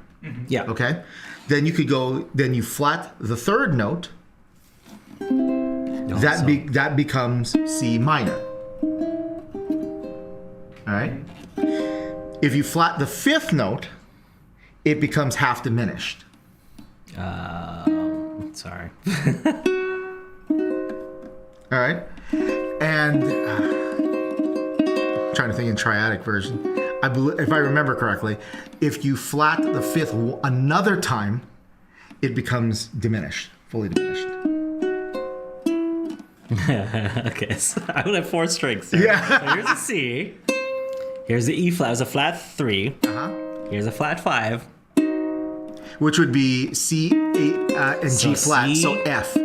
Yeah. Okay? Then you could go, then you flat the 3rd note, that becomes C minor. All right? If you flat the 5th note, it becomes half diminished. Sorry. All right? And trying to think in triadic version. If I remember correctly, if you flat the 5th another time, it becomes diminished, fully diminished. Okay, so I would have 4 strings there. Yeah. So here's a C. Here's the E flat. It was a flat 3. Here's a flat 5. Which would be C, A, and G So flat, C- so F.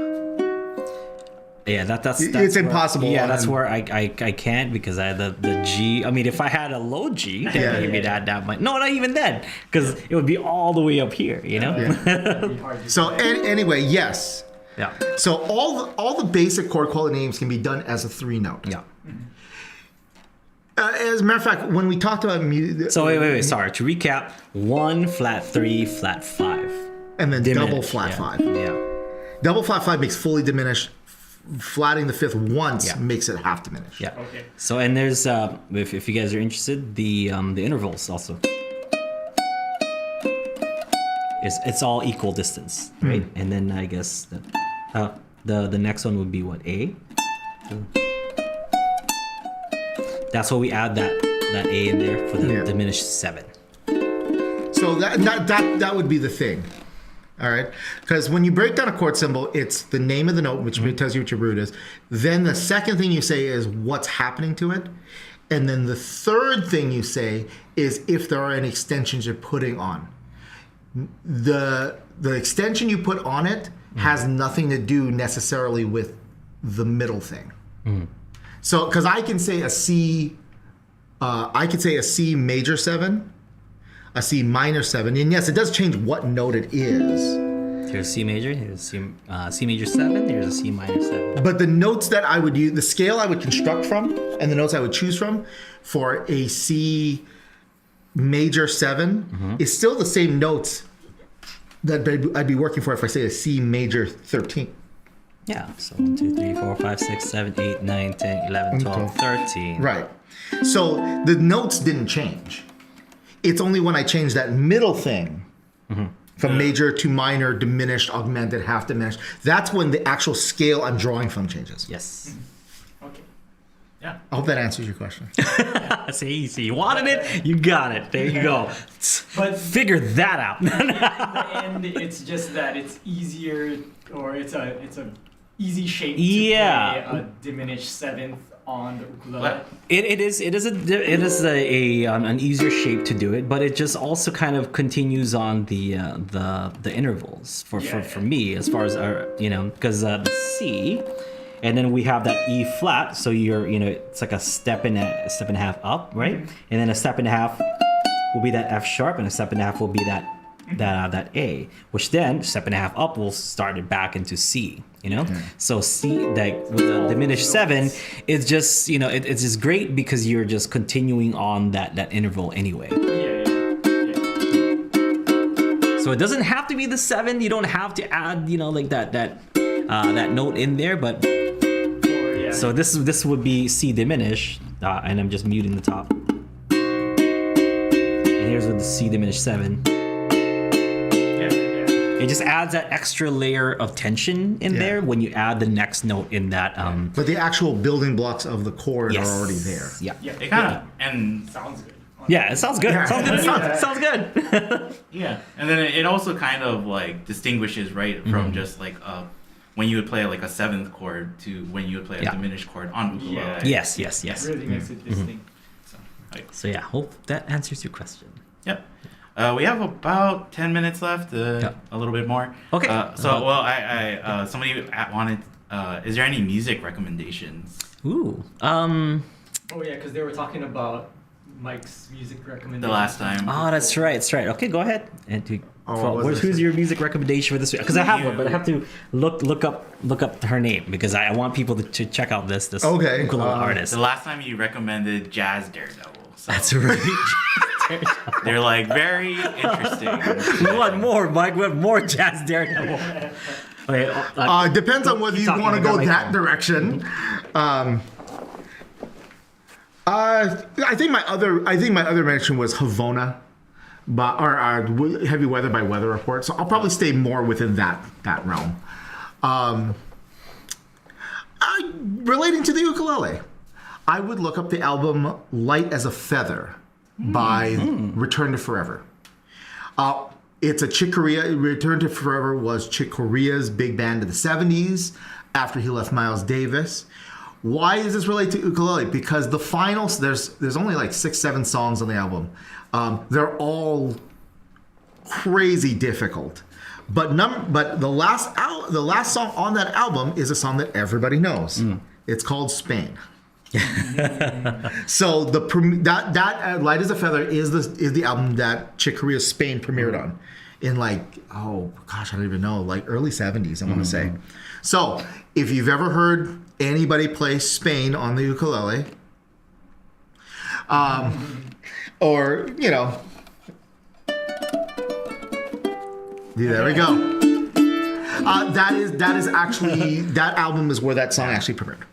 Yeah, that's It's where- impossible Yeah, on- that's where I can't because I had the G. I mean, if I had a low G, then Yeah. maybe that might. No, not even then, because it would be all the way up here. You know. It'd be hard to So say. anyway, yes. Yeah. So all the basic chord quality names can be done as a 3-note. Yeah. As a matter of fact, when we talked about music, So wait. Sorry. To recap: 1 flat 3 flat 5. and then double Diminished, flat yeah. 5. Yeah. Double flat 5 makes fully diminished. Flatting the 5th once Yeah. makes it half diminished. Yeah. Okay. So and there's if you guys are interested, the intervals also. It's all equal distance, right? And then I guess the next one would be what, A? That's what we add that A in there for the Yeah. diminished 7. So that would be the thing. All right, because when you break down a chord symbol, it's the name of the note, which tells you what your root is. Then the second thing you say is what's happening to it, and then the third thing you say is if there are any extensions you're putting on. The extension you put on it has nothing to do necessarily with the middle thing. So, because I can say a C, I could say a C major 7. A C minor 7, and yes, it does change what note it is. Here's C major. Here's C major 7. Here's a C minor 7. But the notes that I would use, the scale I would construct from, and the notes I would choose from for a C major 7 is still the same notes that I'd be working for if I say a C major 13. Yeah. So 1, 2, 3, 4, 5, 6, 7, 8, 9, 10, 11, 12, 13. Right. So the notes didn't change. It's only when I change that middle thing from major to minor, diminished, augmented, half diminished, that's when the actual scale I'm drawing from changes. Yes. Okay. Yeah. I hope that answers your question. See, you wanted it, you got it. There you go. But Figure that out. in the end, it's just that it's easier, or it's a easy shape to Yeah. play a diminished 7th on the ukulele. What? It is an easier shape to do it, but it just also kind of continues on the intervals for me as far as our because the C, and then we have that E flat, so it's like a step and a half up, right? And then a step and a half will be that F sharp, and a step and a half will be that A, which then step and a half up will start it back into C. So C, like with the diminished 7, it's just it's just great because you're just continuing on that interval anyway. Yeah. So it doesn't have to be the 7. You don't have to add like that note in there. But Yeah. so this would be C diminished, and I'm just muting the top. And here's with the C diminished 7. It just adds that extra layer of tension in there when you add the next note in that. But the actual building blocks of the chord Yes. are already there. Yeah. It kind of and Sounds good. Yeah, it sounds good. Yeah. Sounds good. yeah, and then it also kind of like distinguishes from just like when you would play like a 7th chord to when you would play a Yeah. diminished chord on ukulele. Yeah. Yes. It really makes it distinct. So So yeah, hope that answers your question. Yep. We have about 10 minutes left, a little bit more. Okay. Somebody wanted, is there any music recommendations? Ooh. Oh yeah, because they were talking about Mike's music recommendations. The last time. Oh, that's right. That's right. Okay, go ahead. And who's your music recommendation for this week? Because I have one, but I have to look up her name because I want people to check out this ukulele artist. The last time you recommended Jazz Daredevil. So. That's right. They're like very interesting. We want more, Mike. We want more Jazz Daredevil. Okay, depends on whether you want to go that direction. I think my other mention was Havona, or Heavy Weather by Weather Report. So I'll probably stay more within that realm. Relating to the ukulele, I would look up the album Light as a Feather by Return to Forever. It's a Chick Corea. Return to Forever was Chick Corea's big band of the 70s after he left Miles Davis. Why does this relate to ukulele? Because the finals, there's only like 6-7 songs on the album. They're all crazy difficult. But the last song on that album is a song that everybody knows. It's called Spain. So that Light as a Feather is the album that Chick Corea Spain premiered on in I don't even know, like early 70s, I want to say. So if you've ever heard anybody play Spain on the ukulele, or there we go. That is actually, that album is where that song actually premiered.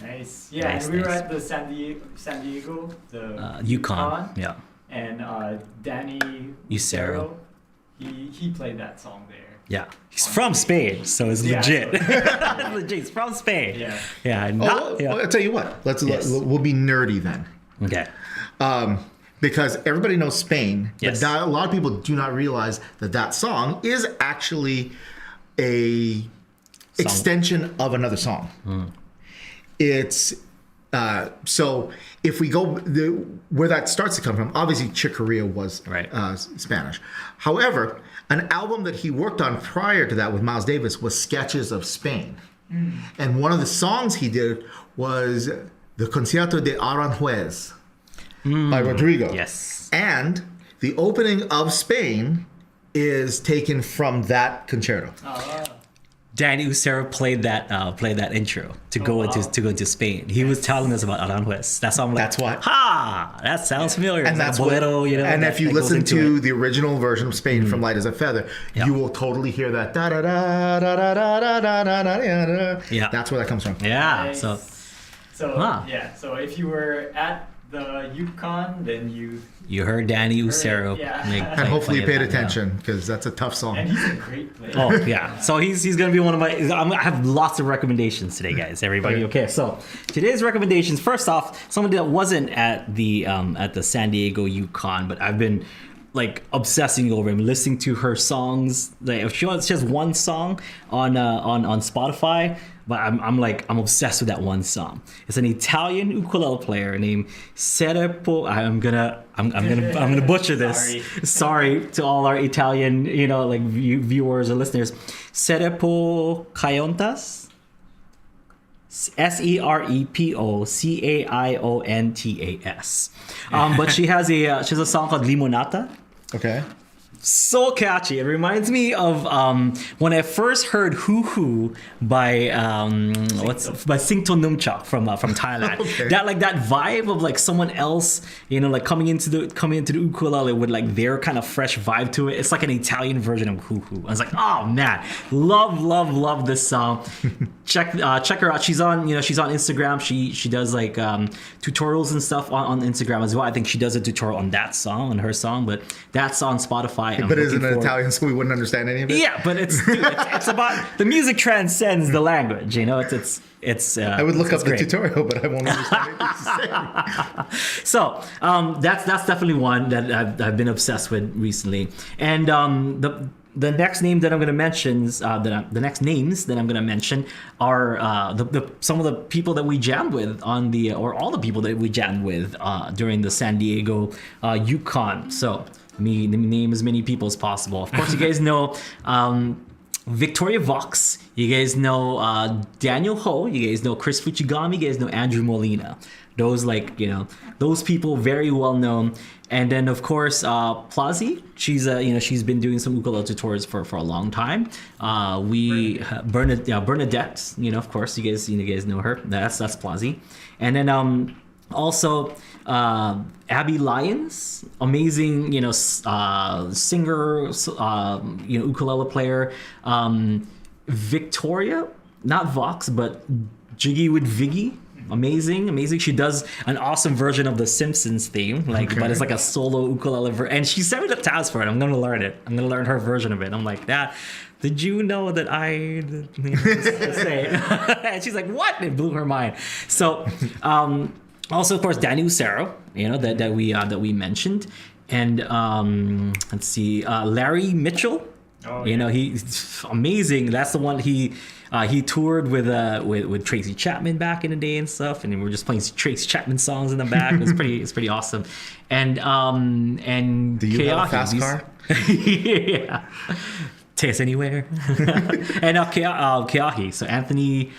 Nice. Yeah, Nice, and we were nice. at the San Diego, the UKE-CON. Yeah. And Danny Ucero. He played that song there. Yeah. He's from Spain, so it's legit. Legit. He's from Spain. Yeah. Yeah. I'll tell you what. We'll be nerdy then. Okay. Because everybody knows Spain, Yes. but a lot of people do not realize that song is actually a extension of another song. It's so if we go where that starts to come from, obviously Chick Corea was Spanish. However, an album that he worked on prior to that with Miles Davis was Sketches of Spain. And one of the songs he did was the Concierto de Aranjuez by Rodrigo. Yes. And the opening of Spain is taken from that concerto. Danny Ucero played that intro to go into Spain. He was telling us about Aranjuez. That's why I'm like, That's why. That sounds familiar. And that's bolero, what, and if you listen to the original version of Spain from Light as a Feather, you will totally hear that da da da da da da da da da da. Yeah. That's where that comes from. Yeah. Nice. So So if you were at the UKE-CON, then you heard Danny Ucero And hopefully you paid attention because that's a tough song. and he's a great player. Oh yeah, so he's gonna be one of my. I have lots of recommendations today, guys. Everybody, okay? So today's recommendations. First off, somebody that wasn't at the San Diego UKE-CON, but I've been like obsessing over him, listening to her songs. Like she has one song on Spotify, but I'm obsessed with that one song. It's an Italian ukulele player named Serepo. I'm gonna butcher this. Sorry to all our Italian viewers or listeners. Serepo Caiontas. Serepoccaiontas. But she has a song called Limonata. Okay. So catchy. It reminds me of when I first heard Hoo Hoo by Singto Numchak from Thailand. Okay. That vibe of like someone else, coming into the ukulele with like their kind of fresh vibe to it. It's like an Italian version of Hoo Hoo. I was like, oh man, love this song. Check her out. She's on Instagram. She does like tutorials and stuff on Instagram as well. I think she does a tutorial on that song, on her song, but that's on Spotify. But isn't it Italian, so we wouldn't understand any of it? Yeah, but it's about the music transcends the language. It's. I would look up the great. tutorial, but I won't understand anything she's saying. So that's definitely one that I've been obsessed with recently, and the next name that I'm going to mention, the next names that I'm going to mention are some of the people that we jammed with or all the people that we jammed with during the San Diego UKE-CON. So let me name as many people as possible. Of course, you guys know Victoria Vox. You guys know Daniel Ho. You guys know Chris Fuchigami. You guys know Andrew Molina. Those those people very well known. And then of course Plazi. She's been doing some ukulele tutorials for a long time. Bernadette. Of course you guys know her. That's Plazi. And then also Abby Lyons, amazing singer, ukulele player. Victoria, not Vox, but Jiggy with Viggy. Amazing. She does an awesome version of the Simpsons theme, but it's like a solo ukulele and she sent me the tabs for it. I'm gonna learn it. I'm gonna learn her version of it. I'm like, that. Did you know that I say it? And she's like, what? It blew her mind. So, also of course Danny Lucero, that we mentioned, and let's see, Larry Mitchell. Oh, yeah. He's amazing. That's the one he toured with Tracy Chapman back in the day and stuff, and we were just playing Tracy Chapman songs in the back. It's pretty awesome. And do you have a fast car? Yeah. Take us anywhere. And Keahi. So Anthony.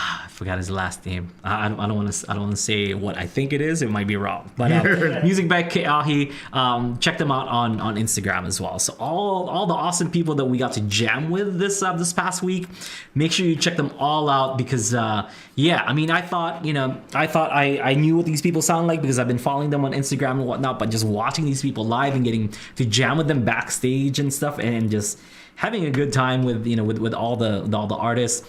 I forgot his last name. I don't want to say what I think it is. It might be wrong. But Music by Keahi. Check them out on Instagram as well. So all the awesome people that we got to jam with this past week. Make sure you check them all out because I thought I knew what these people sound like because I've been following them on Instagram and whatnot. But just watching these people live and getting to jam with them backstage and stuff and just having a good time with all the artists.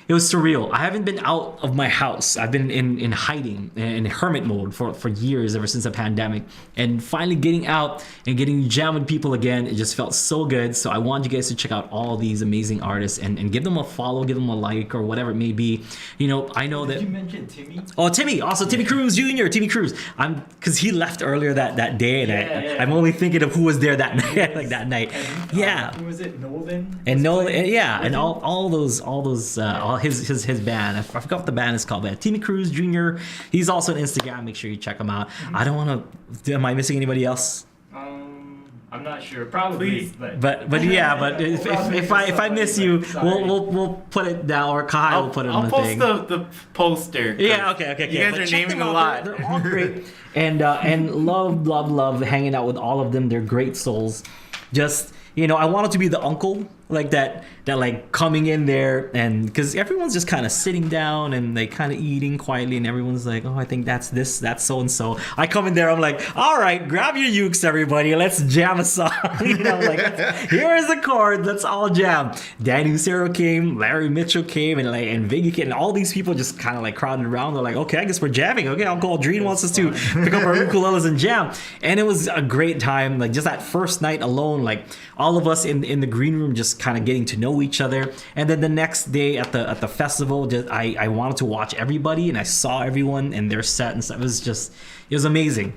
It was surreal. I haven't been out of my house. I've been in hiding, in hermit mode for years, ever since the pandemic. And finally getting out and getting to jam with people again, it just felt so good. So I want you guys to check out all these amazing artists and give them a follow, give them a like, or whatever it may be. I know that... Did you mention Timmy? Oh, Timmy. Also, Timmy Cruz Jr. Timmy Cruz. Because he left earlier that day, and I'm only thinking of who was there that night. That night. And, who was it? Nolan? And Nolan, yeah. And all those his band. I forgot what the band is called, but Timmy Cruz Jr. He's also on Instagram. Make sure you check him out. I don't want to. Am I missing anybody else? I'm not sure. Probably. But if I miss you, we'll put it down, or Kai will put it on the thing. I'll post the poster. Yeah. Okay. You guys are naming a lot. They're all great, and love hanging out with all of them. They're great souls. Just I wanted to be the uncle like that like coming in there, and because everyone's just kind of sitting down and they kind of eating quietly, and everyone's like, oh, I think that's so and so. I come in there, I'm like, all right, grab your ukes, everybody, let's jam a song. Like, here is the chord, let's all jam. Danny Lucero came, Larry Mitchell came, and Viggy came, and all these people just kind of like crowded around. They're like, okay, I guess we're jamming. Okay, Uncle Aldrine wants us to pick up our ukuleles and jam. And it was a great time. Like, just that first night alone, like all of us in the green room just kind of getting to know each other. And then the next day at the festival, I wanted to watch everybody, and I saw everyone and their set and stuff. It was amazing.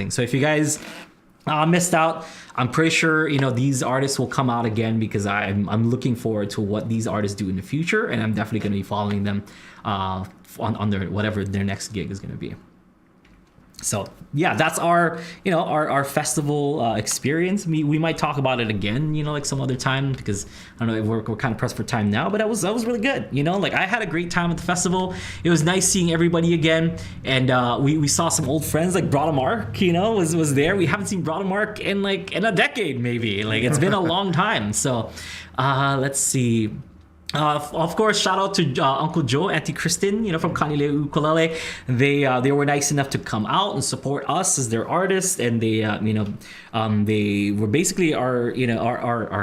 So if you guys missed out, I'm pretty sure these artists will come out again, because I'm looking forward to what these artists do in the future, and I'm definitely going to be following them on their whatever their next gig is going to be. So yeah, that's our festival experience. We might talk about it again, like some other time, because I don't know, we're kind of pressed for time now. But that was really good. Like I had a great time at the festival. It was nice seeing everybody again, and we saw some old friends like Brother Mark. Was there. We haven't seen Brother Mark in a decade maybe. Like it's been a long time. So let's see. Of course, shout out to Uncle Joe, Auntie Kristen, from Kanile Ukulele. They were nice enough to come out and support us as their artists, and they were basically our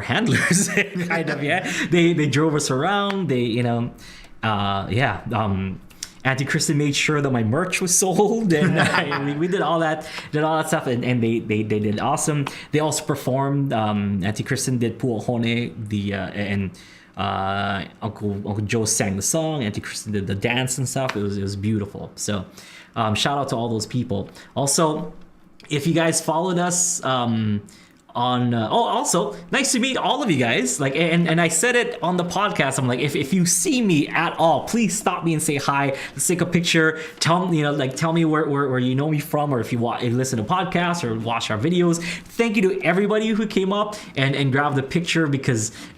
handlers, kind of. Yeah, they drove us around. Auntie Kristen made sure that my merch was sold, and we did all that stuff, and they did awesome. They also performed. Auntie Kristen did Pu'ahone, Uncle Joe sang the song. Auntie Kristen did the dance and stuff. It was beautiful. So shout out to all those people. Also, if you guys followed us on Also nice to meet all of you guys. Like, and I said it on the podcast. I'm like, if you see me at all, please stop me and say hi. Let's take a picture. Tell me where you know me from, or if you listen to podcasts or watch our videos. Thank you to everybody who came up and grabbed the picture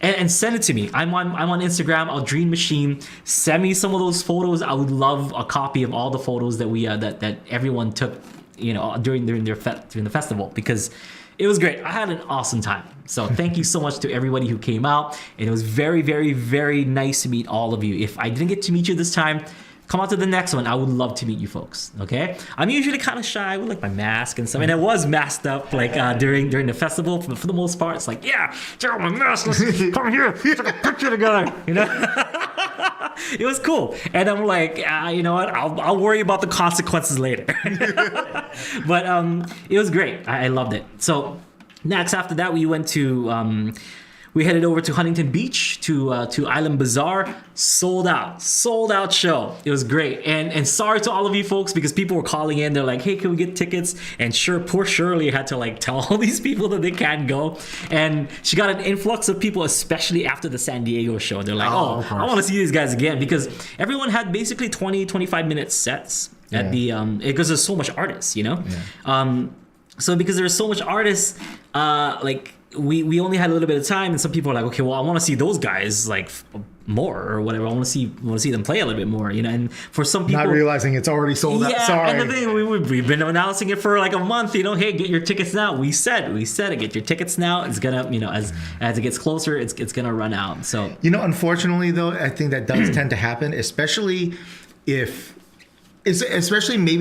and send it to me. I'm on Instagram, Aldrine Machine. Send me some of those photos. I would love a copy of all the photos that we that everyone took, during the festival, because it was great. I had an awesome time. So thank you so much to everybody who came out. And it was very, very, very nice to meet all of you. If I didn't get to meet you this time, come out to the next one. I would love to meet you folks. Okay? I'm usually kind of shy with like my mask and stuff. And I was masked up during the festival. For the most part, it's like, yeah, check out my mask. Let's come here. Take a picture together. It was cool. And I'm like, you know what? I'll worry about the consequences later. But it was great. I loved it. So next, after that, we went to we headed over to Huntington Beach to Island Bazaar. Sold out show. It was great. And sorry to all of you folks, because people were calling in. They're like, hey, can we get tickets? And poor Shirley had to like tell all these people that they can't go. And she got an influx of people, especially after the San Diego show. They're like, I want to see these guys again, because everyone had basically 20-25 minute sets at the because there's so much artists, so because there's so much artists, we only had a little bit of time, and some people are like, okay, well, I want to see those guys like more or whatever. I want to see them play a little bit more, And for some people, not realizing it's already sold out. Sorry. And the thing, we've been announcing it for like a month. Hey, get your tickets now. We said it. Get your tickets now. It's gonna, as it gets closer, it's gonna run out. So unfortunately though, I think that does tend to happen, especially maybe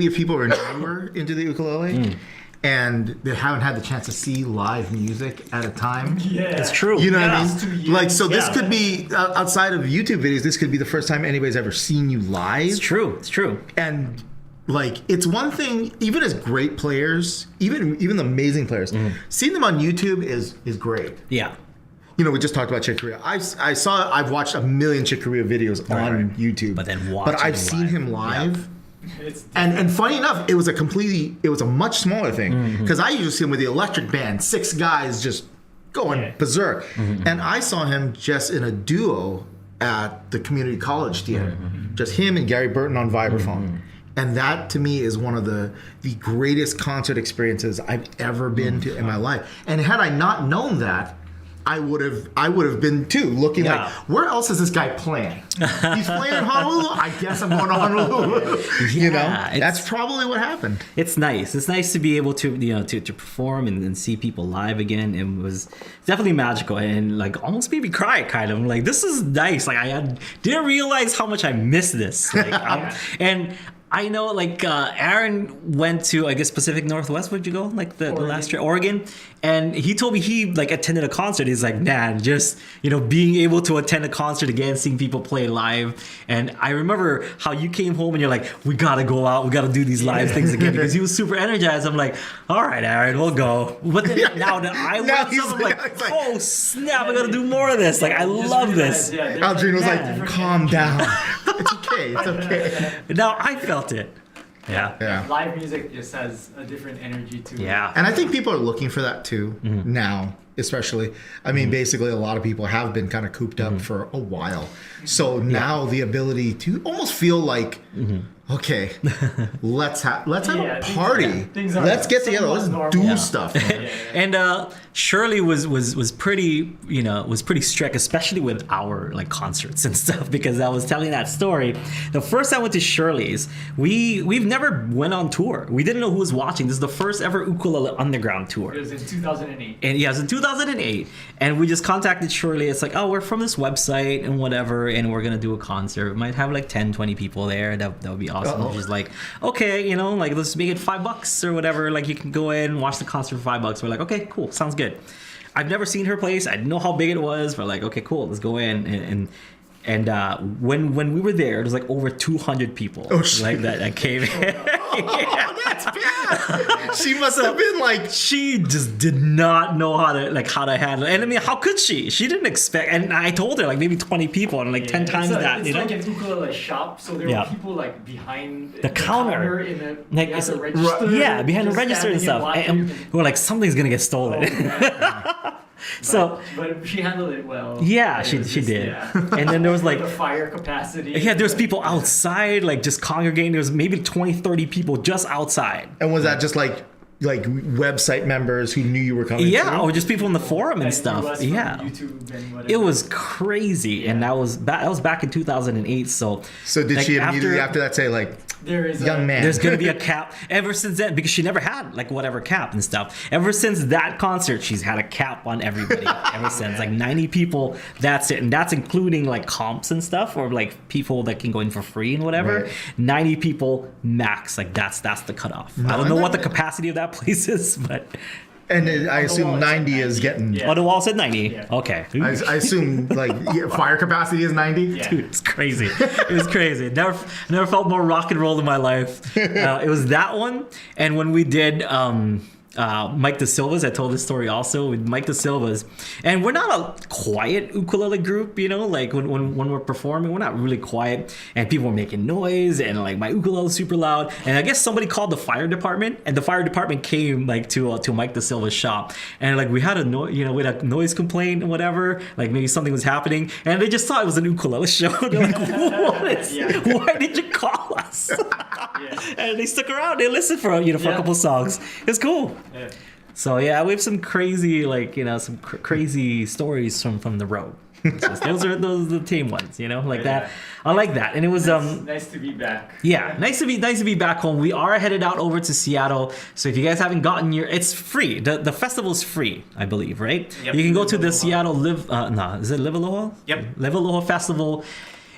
if people are newer into the ukulele. And they haven't had the chance to see live music at a time. Yeah, it's true. You know what I mean? Like, so this could be, outside of YouTube videos, this could be the first time anybody's ever seen you live. It's true. And like, it's one thing, even as great players, even the amazing players, seeing them on YouTube is great. Yeah. We just talked about Chick Corea. I've watched a million Chick Corea videos on YouTube. But then I've seen him live. Yeah. And funny enough, it was a much smaller thing, because I usually see him with the electric band, 6 guys just going berserk. And I saw him just in a duo at the community college theater, just him and Gary Burton on vibraphone. And that to me is one of the greatest concert experiences I've ever been to in my life. And had I not known that, I would have been too, looking like, where else is this guy playing? He's playing in Honolulu. I guess I'm going to Honolulu. That's probably what happened. It's nice. It's nice to be able to to perform and see people live again. It was definitely magical, and like almost made me cry. Kind of like, this is nice. Like, I didn't realize how much I missed this. Like, and I know, like, Aaron went to, I guess, Pacific Northwest. Where'd you go? Like the last year, Oregon. And he told me he like attended a concert. He's like, man, just being able to attend a concert again, seeing people play live. And I remember how you came home and you're like, we gotta go out, we gotta do these live things again, because he was super energized. I'm like, all right, Aaron, we'll go. But then now that I went, I'm like, oh snap, I gotta do more of this. Like, I love this. Aldrine was like, calm down. It's okay. Now I felt it. Yeah. Live music just has a different energy to it. Yeah. And I think people are looking for that too now, especially. I memean, basically a lot of people have been kind of cooped up for a while. So now the ability to almost feel like, okay, let's have a party. Let's get together. Let's do stuff. And Shirley was pretty, was pretty strict, especially with our like concerts and stuff, because I was telling that story. The first time I went to Shirley's, we've never went on tour. We didn't know who was watching. This is the first ever Ukulele Underground tour. It was in 2008. And it was in 2008. And we just contacted Shirley. It's like, oh, we're from this website and whatever, and we're gonna do a concert. We might have like 10-20 people there. That would be awesome. She's like, okay, like, let's make it $5 or whatever. Like, you can go in and watch the concert for $5. We're like, okay, cool, sounds good. I've never seen her place. I didn't know how big it was. We're like, okay, cool, let's go in. And And when we were there, it was like over 200 people like that came in. Oh, that's bad. She must have been like, she just did not know how to handle it. And I mean, how could she? She didn't expect. And I told her like maybe 20 people and like 10 times that. It's you like know? an ukulele shop, so there were people like behind the counter in the like behind the register. behind the register and stuff. And we're like, something's gonna get stolen. But she handled it well. Yeah, she did. Yeah. And then there was like the fire capacity. Yeah, there was people outside, like just congregating. There was maybe 20, 30 people just outside. and was that just like website members who knew you were coming? Yeah, through? or just people in the forum and Like stuff. US from Yeah, YouTube and whatever. it was crazy, and that was back in 2008. So So did like, she immediately after that say like, There is young man? there's gonna be a cap ever since then, because she never had like whatever cap and stuff. Ever since that concert, she's had a cap on everybody. Ever since, like 90 people, that's it, and that's including like comps and stuff, or like people that can go in for free and whatever. Right. 90 people max, like that's the cutoff. I don't know what the capacity of that place is, but And I wall assume it's 90 at is 90. getting. Yeah. oh, the wall said 90. Yeah. Okay. I assume like fire capacity is 90. Yeah. Dude, it's crazy. It was crazy. Never felt more rock and roll in my life. It was that one, and when we did Mike De Silva's, I told this story also with Mike De Silva's, and we're not a quiet ukulele group, you know, like when we're performing, we're not really quiet, and people were making noise, and like my ukulele is super loud, and I guess somebody called the fire department, and the fire department came like to Mike De Silva's shop, and like we had a noise complaint and whatever, like maybe something was happening, and they just thought it was an ukulele show. They're like, why did you call us? And they stuck around. They listened for a couple songs. It's cool. Yeah. So yeah, we have some crazy some crazy stories from the road. Those are the tame ones, that. I like that, and it was nice to be back. Yeah, nice to be back home. We are headed out over to Seattle, so if you guys haven't gotten it's free. The festival is free, I believe, right? Yep. You can go to the Seattle is it Live Aloha? Yep. Live Aloha Festival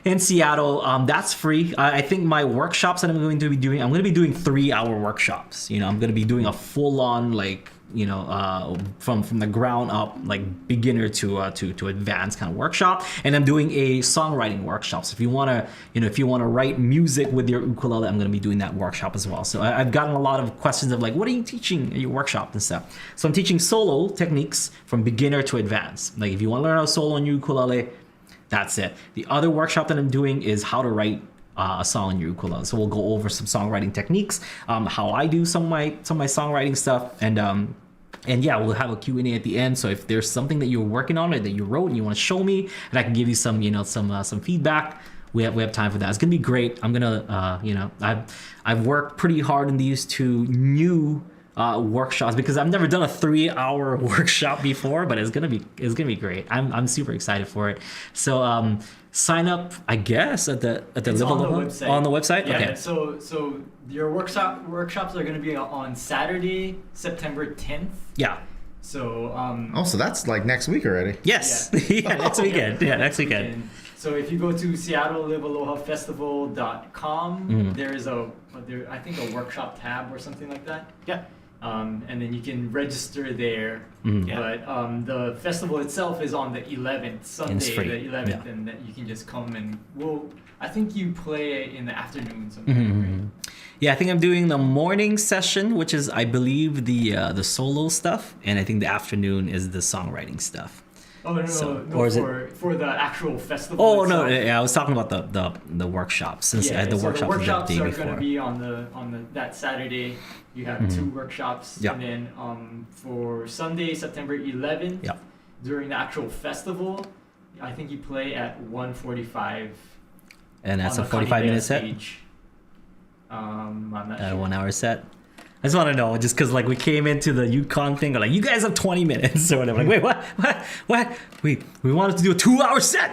in Seattle. That's free. I think my workshops that I'm going to be doing, I'm going to be doing 3-hour workshops. I'm going to be doing a full-on from the ground up, like beginner to advanced kind of workshop, and I'm doing a songwriting workshop. So if you want to write music with your ukulele, I'm going to be doing that workshop as well. So I've gotten a lot of questions of like, what are you teaching at your workshop and stuff. So I'm teaching solo techniques from beginner to advanced. Like if you want to learn how to solo on your ukulele, that's it. The other workshop that I'm doing is how to write a song on your ukulele. So we'll go over some songwriting techniques, how I do some of my songwriting stuff, and yeah, we'll have a Q&A at the end. So if there's something that you're working on or that you wrote and you want to show me, and I can give you some some feedback, we have time for that. It's gonna be great. I'm gonna I've worked pretty hard in these 2 new workshops because I've never done a 3-hour workshop before, but it's gonna be great. I'm super excited for it. So sign up, I guess, at the It's Live on the Aloha? website. On the website? Yeah. Okay. So your workshops are going to be on Saturday, September 10th. Yeah. So So that's like next week already. Yes. Yeah, next weekend. Yeah, next weekend. So if you go to SeattleLiveAlohaFestival.com, there is I think a workshop tab or something like that. Yeah. And then you can register there. Yeah. But the festival itself is on the 11th, Sunday, free. the 11th, Yeah. and that you can just come and I think you play in the afternoon sometime, right? Yeah, I think I'm doing the morning session, which is, I believe, the solo stuff, and I think the afternoon is the songwriting stuff. Oh no, So- no, or is for the actual festival. Oh itself. no, yeah, I was talking about the workshops, since I had the so workshops the workshops day are before. going to be on that Saturday. You have 2 workshops, Yeah. and then for Sunday, September 11th, Yeah. during the actual festival, I think you play at 1:45. And that's on a the 45-minute Kanile set, stage. I'm not a sure. 1-hour set. I just want to know, just because like we came into the UKE-CON thing, like you guys have 20 minutes or whatever. Like, wait, what? We wanted to do a 2-hour set.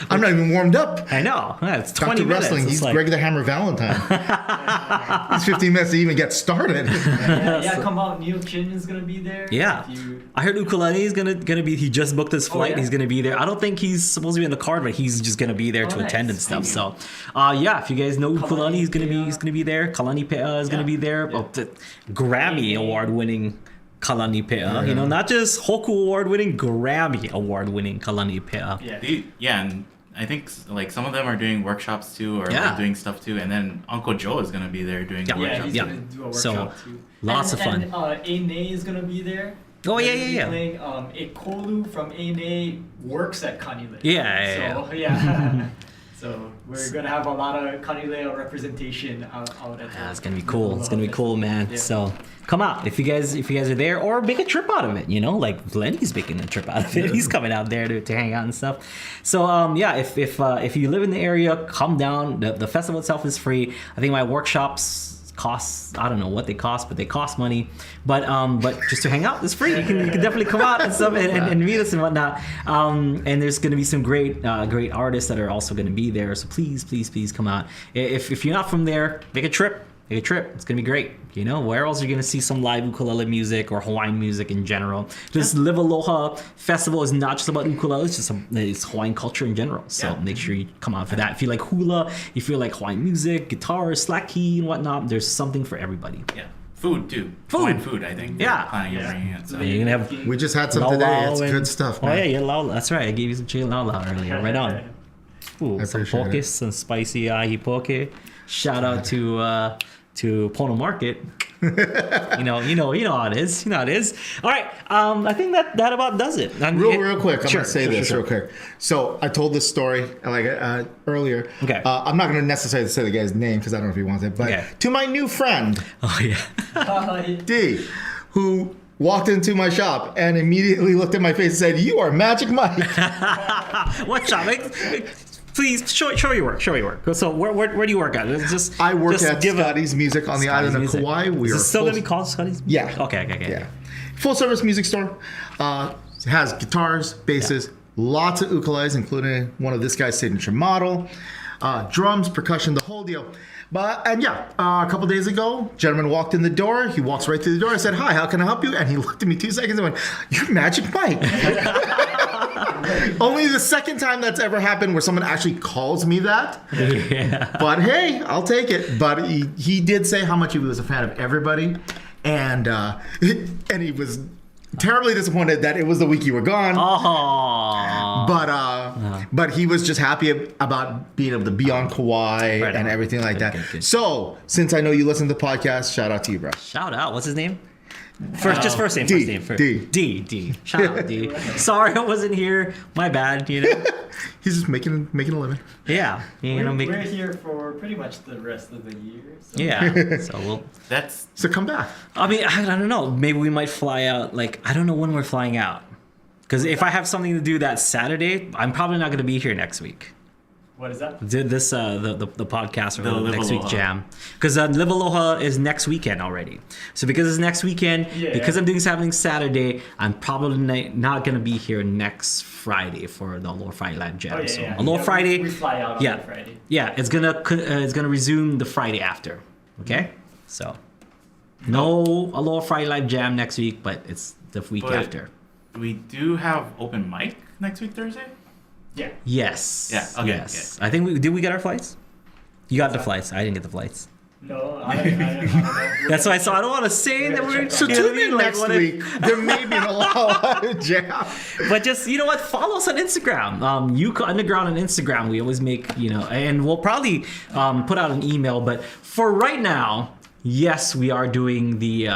I'm not even warmed up. I know. Yeah, it's 20 Dr. minutes. Wrestling, It's he's like, Greg the Hammer Valentine. It's 15 minutes to even get started. Yeah, come out. Neil Chin is gonna be there. Yeah. If you- I heard Ukulele is gonna be. He just booked his flight. yeah? He's gonna be there. I don't think he's supposed to be in the card, but he's just gonna be there to nice. attend and stuff. So, yeah, if you guys know Ukulele, he's gonna be there. Kalani Pea is gonna be there. Yeah. Oh, the Grammy award winning Kalani Pea. You know, not just Hoku award-winning, Grammy award-winning Kalani Pea. Yeah. And I think like some of them are doing workshops too, or like doing stuff too. And then Uncle Joe is gonna be there doing a Yeah, workshop. he's Yeah. gonna do a workshop So, too. lots of fun. And Ane is gonna be there. Oh, yeah, He's yeah. Playing, Ekolu from Ane works at Kanile. Yeah. So yeah. So we're gonna have a lot of Kanile representation out at It's gonna be cool. It's gonna be cool, man. Yeah. So come out if you guys are there, or make a trip out of it. You know, like Lenny's making a trip out of it. He's coming out there to hang out and stuff. So if you live in the area, come down. The festival itself is free. I think my workshops cost, I don't know what they cost, but they cost money. But just to hang out, it's free. You can definitely come out and stuff and meet us and whatnot. And there's going to be some great artists that are also going to be there. So please come out. If you're not from there, make a trip. It's gonna be great. You know, where else are you gonna see some live ukulele music or Hawaiian music in general? Just Live Aloha Festival is not just about ukulele; it's Hawaiian culture in general. So make sure you come out for that. If you like hula, if you like Hawaiian music, guitar, slack key, and whatnot, there's something for everybody. Yeah. Food too. Food. Hawaiian food, I think. Yeah. We're planning on bringing it. So. You're gonna have We just had some today. laulau It's and- good stuff, man. Oh yeah, laulau. That's right. I gave you some chili laulau earlier. Right on. Ooh, I some appreciate poke, it. some spicy ahi poke. Shout out to Pono Market. you know how it is. All right, I think that about does it. Real quick, I'm Sure, gonna say sure, this sure. real quick. So I told this story earlier. Okay. I'm not gonna necessarily say the guy's name because I don't know if he wants it, but Okay. to my new friend Oh yeah. D, who walked into my shop and immediately looked at my face and said, "You are Magic Mike." What shop? Please show your work. So where do you work at? It's just I work just at give a- Scotty's Music on the island of Music. Kauai. We Is are it still full- gonna be called Scotty's? Yeah. Okay. Yeah. Full service music store. Has guitars, basses, lots of ukuleles, including one of this guy's signature model, drums, percussion, the whole deal. A couple days ago, gentleman walked in the door. He walks right through the door. I said, "Hi, how can I help you?" And he looked at me 2 seconds and went, "You're Magic Mike." Only the second time that's ever happened where someone actually calls me that. Yeah. But hey, I'll take it. But he did say how much he was a fan of everybody, and he was terribly disappointed that it was the week you were gone. Oh. But he was just happy about being able to be on Kauai Right and on. everything like that. Good. So since I know you listen to the podcast, shout out to you, bro. Shout out. What's his name? First name. D. D. Shout out, D. Sorry I wasn't here. My bad. You know. He's just making a living. Yeah. You know. We're here for pretty much the rest of the year. So. Yeah. So we'll. That's So come back. I mean, I don't know. Maybe we might fly out. Like, I don't know when we're flying out. Because if I have something to do that Saturday, I'm probably not going to be here next week. What is that? Did this the podcast or The the Live next Aloha. week jam? Because Live Aloha is next weekend already. So because it's next weekend, Yeah. because I'm doing something Saturday, I'm probably not going to be here next Friday for the Aloha Friday Live Jam. Oh, yeah, So yeah. Aloha Yeah, Friday. we fly out on yeah, that Friday. Yeah, it's gonna resume the Friday after. Okay, so no Aloha Friday Live Jam next week, but it's the week But- after. we do have open mic next week Thursday. Yeah. Yes. Yeah, okay, Yes. I think did we get our flights? You got the flights. I didn't get the flights. No, I don't know. That's why I don't want to say that we're. So you know what I tune mean? in Like, next what if- week. There may be an Aloha jam. But just, you know what? Follow us on Instagram. UKE Underground on Instagram. We always make, and we'll probably put out an email. But for right now, yes, we are doing the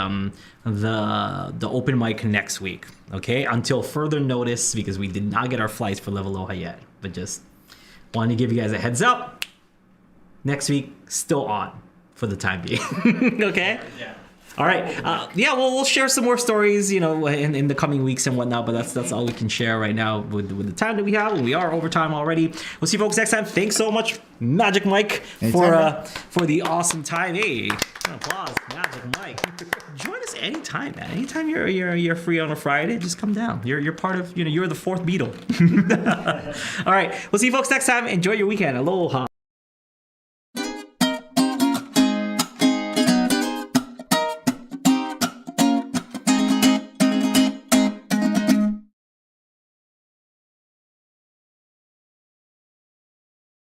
open mic next week. Okay, until further notice, because we did not get our flights for Live Aloha yet. But just wanted to give you guys a heads up. Next week, still on for the time being. Okay. Yeah. All right. We'll share some more stories, in the coming weeks and whatnot. But that's all we can share right now with the time that we have. We are overtime already. We'll see you folks next time. Thanks so much, Magic Mike, for the awesome time. Hey, applause, Magic Mike. Join us anytime, man. Anytime you're free on a Friday, just come down. You're part of you're the fourth Beatle. All right. We'll see you folks next time. Enjoy your weekend. Aloha.